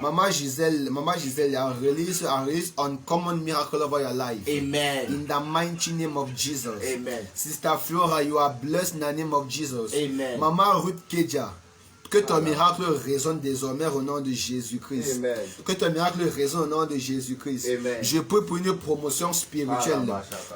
Maman Gisèle a released uncommon miracle over your life. Amen. In the mighty name of Jesus. Amen. Sister Flora, you are blessed in the name of Jesus. Amen. Maman Ruth Keja, Que ton miracle résonne désormais au nom de Jésus-Christ. Amen. Que ton miracle résonne au nom de Jésus-Christ. Amen. Je prie pour une promotion spirituelle.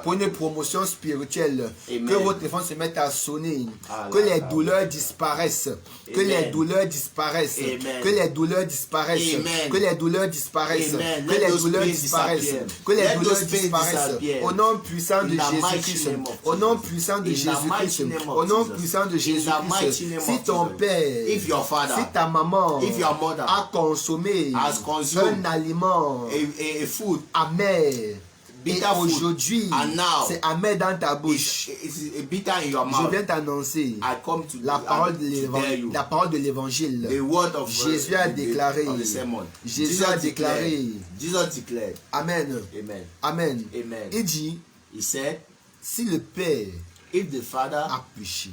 Pour une promotion spirituelle. Amen. Que votre téléphone se mette à sonner. Ah, Que les douleurs disparaissent. Que Amen. les douleurs disparaissent. Amen. Que les douleurs disparaissent. Amen. Que les douleurs disparaissent. Amen. Que Let les those douleurs pains disparaissent. disappear. Que les Let douleurs those pains disparaissent. disappear. Au nom puissant de In the mighty Jésus-Christ. name of Au nom Jesus. puissant de In the mighty Jésus-Christ. name of Au nom Jesus. puissant de In the mighty Jésus-Christ. name Si of ton Jesus. père, If your father, si ta maman if your mother a consommé has consumed un aliment a food amer, et bitter food, aujourd'hui and now c'est amer dans ta bouche, it's bitter in your je mouth, viens t'annoncer I come to la parole to tell you la parole de l'évangile. the word of Jésus a déclaré, of the sermon. Jésus a déclaré, Jesus declared, Amen, Amen. Amen. Amen. Il dit, He said, si le Père if the Father a péché,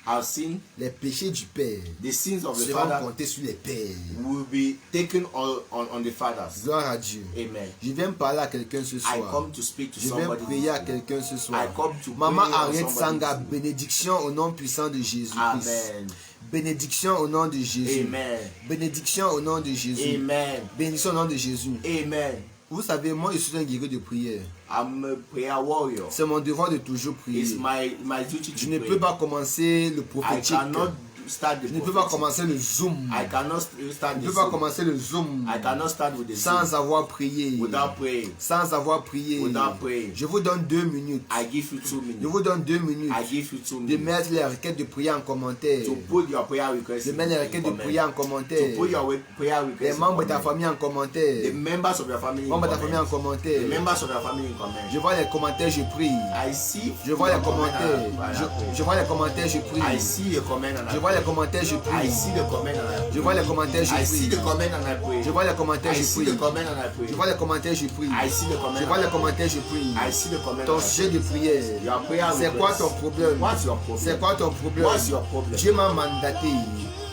has sinned, les péchés du Père the sins of the seront Father comptés sur les pères. will be taken on the fathers. Gloire à Dieu. Amen. Je viens parler à quelqu'un ce I soir. come to speak to Je viens somebody. prier à quelqu'un ce soir. I come to Maman pray on Ariette somebody. Sanga, bénédiction au nom puissant de Jésus-Christ. Amen. Bénédiction au nom de Jésus. Amen. Bénédiction au nom de Jésus. Amen. Bénédiction au nom de Jésus. Amen. Vous savez, moi je suis un guerrier de prière. I'm a prayer warrior. C'est mon devoir de toujours prier. It's my duty to Je ne pray. peux pas commencer le I prophétique. cannot start the Je ne peux pas prophetic. commencer le Zoom. I cannot start Je the ne peux pas Zoom. commencer le Zoom I cannot start with the sans Zoom avoir prié. without praying. Sans avoir prié. Without praying. Je vous donne 2 minutes. I give you 2 Je minutes. vous donne 2 minutes I give you 2 de minutes mettre les requêtes de prière en commentaire. to put your prayer request De mettre les requêtes de comment. prière en commentaire. To put your prayer Les request membres de ta comment. famille en commentaire. The members of your family in Membres de ta famille en comment. commentaire. The members of your family in comment. Je vois les commentaires, je prie. I see. Je vois les your comment commentaires. and I pray. Je vois les commentaires, je prie. I see the comment and Je I vois les pray. commentaires, je I prie. see the comment and I Je pray. vois les commentaires, je I see prie. the comment and I pray. Je vois les commentaires, I je see prie. the comment and I pray. Je vois les commentaires, je prie. I see the comment. Je vois les commentaires, je prie. I see the comment. Ton and I sujet de prière, Your prayer c'est quoi request. ton problème? What's your problem? C'est quoi ton problème? What's your problem? Dieu m'a mandaté.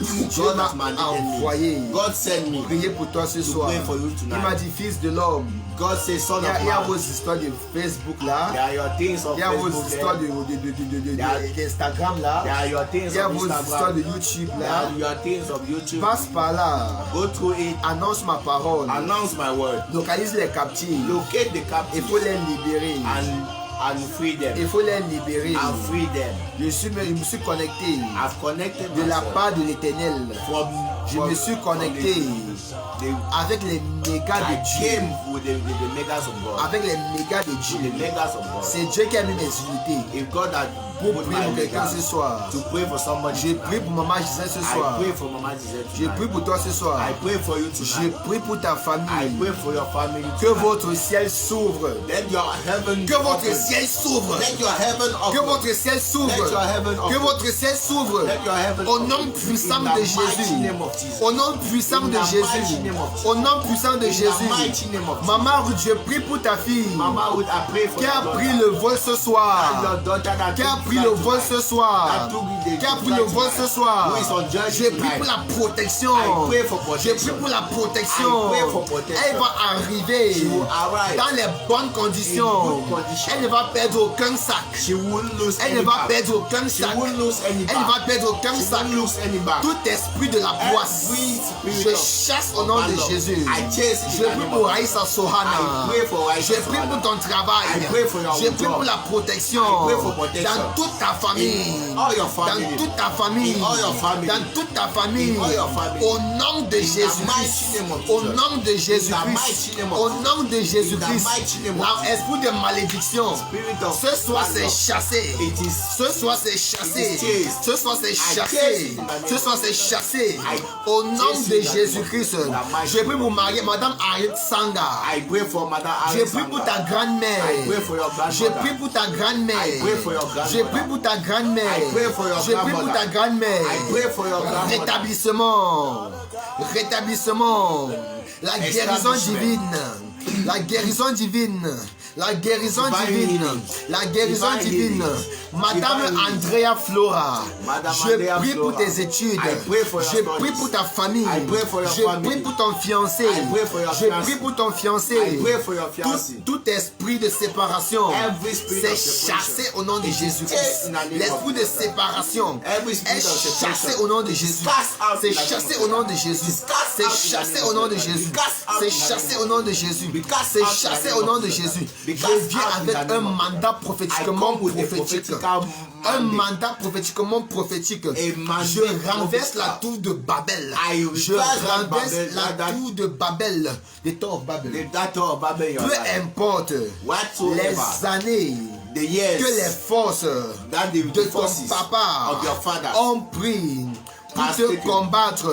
Dieu God m'a has mandated envoyé. me. God sent me. Prier pour toi ce soir. pray for you Il tonight. m'a dit, fils de l'homme, God says, son il of y a vos man. histoires de Facebook là. There are your things of Il y a vos Facebook histoires there. d'Instagram là. There are your things Il y a of vos histoires de Instagram. YouTube There là. are your things of YouTube. Passe par là. Go through it. Annonce ma parole. Announce my word. Localise les captifs. Locate the Il captives faut les libérer. and free them. Il faut les libérer. And free them. Je me suis connecté I've connected de la myself part de l'Éternel. Je me suis connecté avec les mégas I de Dieu. came with the megas of God. Avec les mégas de The Dieu. megas of God. C'est Dieu qui a mis mes unités. If God had Pour put prier my pour quelqu'un ce megas soir. to pray for somebody, Je prie pour maman Gisèle ce soir. I pray for Mama Giselle Je tonight. prie pour toi ce soir. I pray for you Je tonight. prie pour ta I famille. pray for your family Que tonight. votre ciel s'ouvre. Let your heaven Que votre open. ciel s'ouvre. Let your heaven Que open. votre ciel s'ouvre. Let your heaven Que open. votre ciel s'ouvre. Let your heaven Au open. nom puissant In de the mighty Jésus. name of Jesus. Au nom puissant In de the mighty Jésus. name of Jesus. Au nom puissant de In the Jésus. mighty name of Jesus. Maman, je prie pour ta fille Mama, would I pray for qui a your pris daughter. le vol ce And soir. your daughter that Qui a took pris flight le vol tonight. ce soir. That took the Qui a pris flight le vol tonight. ce soir. Who is on journey Je prie tonight. pour la protection. I pray for Je protection. prie pour la protection. I pray for protection. Elle va arriver She will arrive dans les bonnes conditions. in good condition. Elle ne va perdre aucun sac. She won't lose Elle any ne va bag. perdre aucun She sac. won't lose any Elle ne bag. va perdre aucun She sac. won't lose any bag. Tout esprit de la poisse, Every spirit je of chasse au nom de abandon, Jésus. I chase it Je in the prie name pour of Raïssa Jesus. Sohana. I pray for Raïssa Je prie pour Sohana. ton travail. I pray for your Je prie job. pour la protection. I pray for protection. Dans toute ta famille. In all your family. Dans toute ta famille. In all your family. Dans toute ta famille. In all your family. Au nom de mighty Jésus-Christ. name of Au Jesus. nom de mighty Jésus-Christ. name of Au Jesus. nom de Jésus-Christ. mighty name of L'esprit de malédiction. Spirit of Ce soir c'est abandon. chassé. It is Ce soir c'est chassé. It is chased. Ce soir c'est chase chassé. it in the name Ce soir c'est chassé. Au nom chase de it in the name of Jésus-Christ. Jesus. Je prie pour Marie, Madame Ariette Sanga. I pray for Mother Je Alice prie pour Sanga. ta grand-mère. I pray for your Je grandmother. prie pour ta grand-mère. I pray for your grandmother. Je prie pour ta grand-mère. I pray for your Je prie pour ta grandmother. grand-mère. I pray for your grandmother. Rétablissement. Rétablissement. La guérison Establishment. divine. La guérison divine. La guérison Divine divine. healing. La guérison Divine divine. healing. Madame Andrea Flora, Madame je Andrea prie pour Flora. tes études. I pray for your Je studies. prie pour ta famille. I pray for your Je family. prie pour ton fiancé. I pray for your Je fiancé. prie pour ton fiancé. I pray for your fiancé. Tout esprit de séparation Every spirit c'est of separation chassé au nom de is chased Jésus-Christ. in the name of L'esprit de Jesus. séparation Every spirit est of separation chassé au nom de Jésus. cast out C'est in the name chassé of au nom de Jesus. Jésus. Cast C'est out in the chassé name au nom of de Jesus. Jésus. Cast out C'est in the name chassé of au nom de Jesus. Jésus. Cast C'est out in the chassé name au of nom de Jesus. Jésus. Je Cast viens out in avec the un name of mandat I prophétiquement come with a prophétique. prophetical Un mandate. mandat prophétiquement prophétique. mandate Je renverse prophetical. la tour de Babel. I Je reverse that renverse Babel, la that- tour de Babel. The Tower of Babel. The daughter of Babel in your Peu life. importe Whatsoever les années the years que les forces that the de ton forces papa of your father ont pris pour has te taken combattre.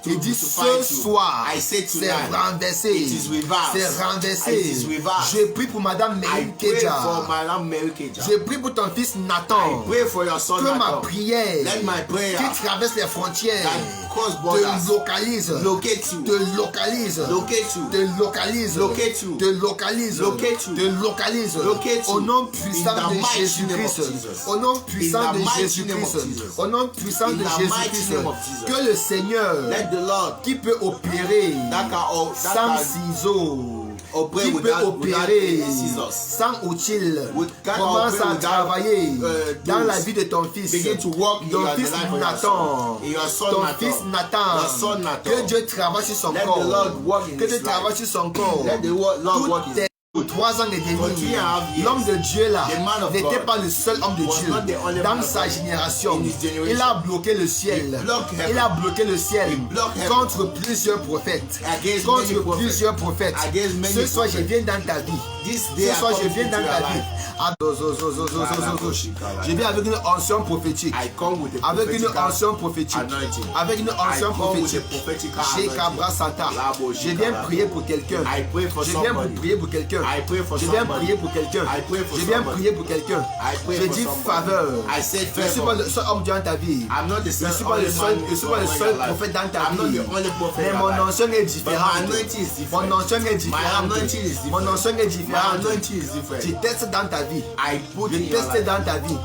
Il dit to ce fight you. soir, I say c'est tonight, renversé. it is reversed. C'est renversé. It is reversed. Je prie pour Madame I Meline pray Kedja. for Madame Mary Kedja. Je prie pour ton fils Nathan. I pray for your son Que ma Nathan. prière Let my prayer qui traverse les frontières that cross borders te localise. locate you. Te localise. Locate you. Te localise. Locate you. Te localise. Locate you. Te localise. Locate you. Au nom puissant In the de mighty Jésus-Christ. name of Jesus. Au nom puissant In the de mighty Jésus-Christ. name of Jesus. Au nom puissant In de the mighty Jésus-Christ. name of Jesus. Que le Seigneur Let the Lord qui peut opérer that can sans ciseaux, operate qui peut without opérer scissors. sans outil, Can commence operate à without, travailler dans tools. la vie de ton fils. Begin to work in Ton your fils life of your Nathan, son. In your son ton Nathan. fils Nathan, Your son Nathan. que Dieu travaille sur son Let the corps, Lord work in que his Dieu travaille life. sur son corps. Let the Lord work in Toutes tes 3 ans et For demi, 3.5 years, l'homme de Dieu là the man of n'était God pas le seul homme de was Dieu not the only dans man of sa God génération. in his generation. Il a bloqué le ciel. He blocked heaven. Il a bloqué le ciel He blocked heaven. contre plusieurs prophètes. Against many Contre prophets. plusieurs prophètes. Against many Ce soir, je prophets. viens dans ta vie. This day Ce soir, I je come viens dans into ta your vie. life. Je viens avec une onction prophétique. I come with a Avec une prophetical onction prophétique. anointing. Avec une I onction come with prophétique. a prophetical Chez Cabra anointing. Santa. Labo Je viens Shikara. prier pour quelqu'un. I pray for Je viens pour somebody. prier pour quelqu'un. I pray for Je viens somebody. prier pour quelqu'un. I pray for Je viens somebody. prier pour quelqu'un. I pray Je for dis somebody. faveur. I said Je ne suis pas favor. le seul homme dans ta vie. I'm not the Je ne seul suis pas le seul, je suis pas le seul prophète dans ta I'm not vie. the only prophet Mais in mon your life. onction est But différente. my anointing is different. Mon onction est My différente. anointing is different. Mon onction est My différente. anointing is different. Tu testes dans ta vie. I put Je it in your teste life. dans ta vie.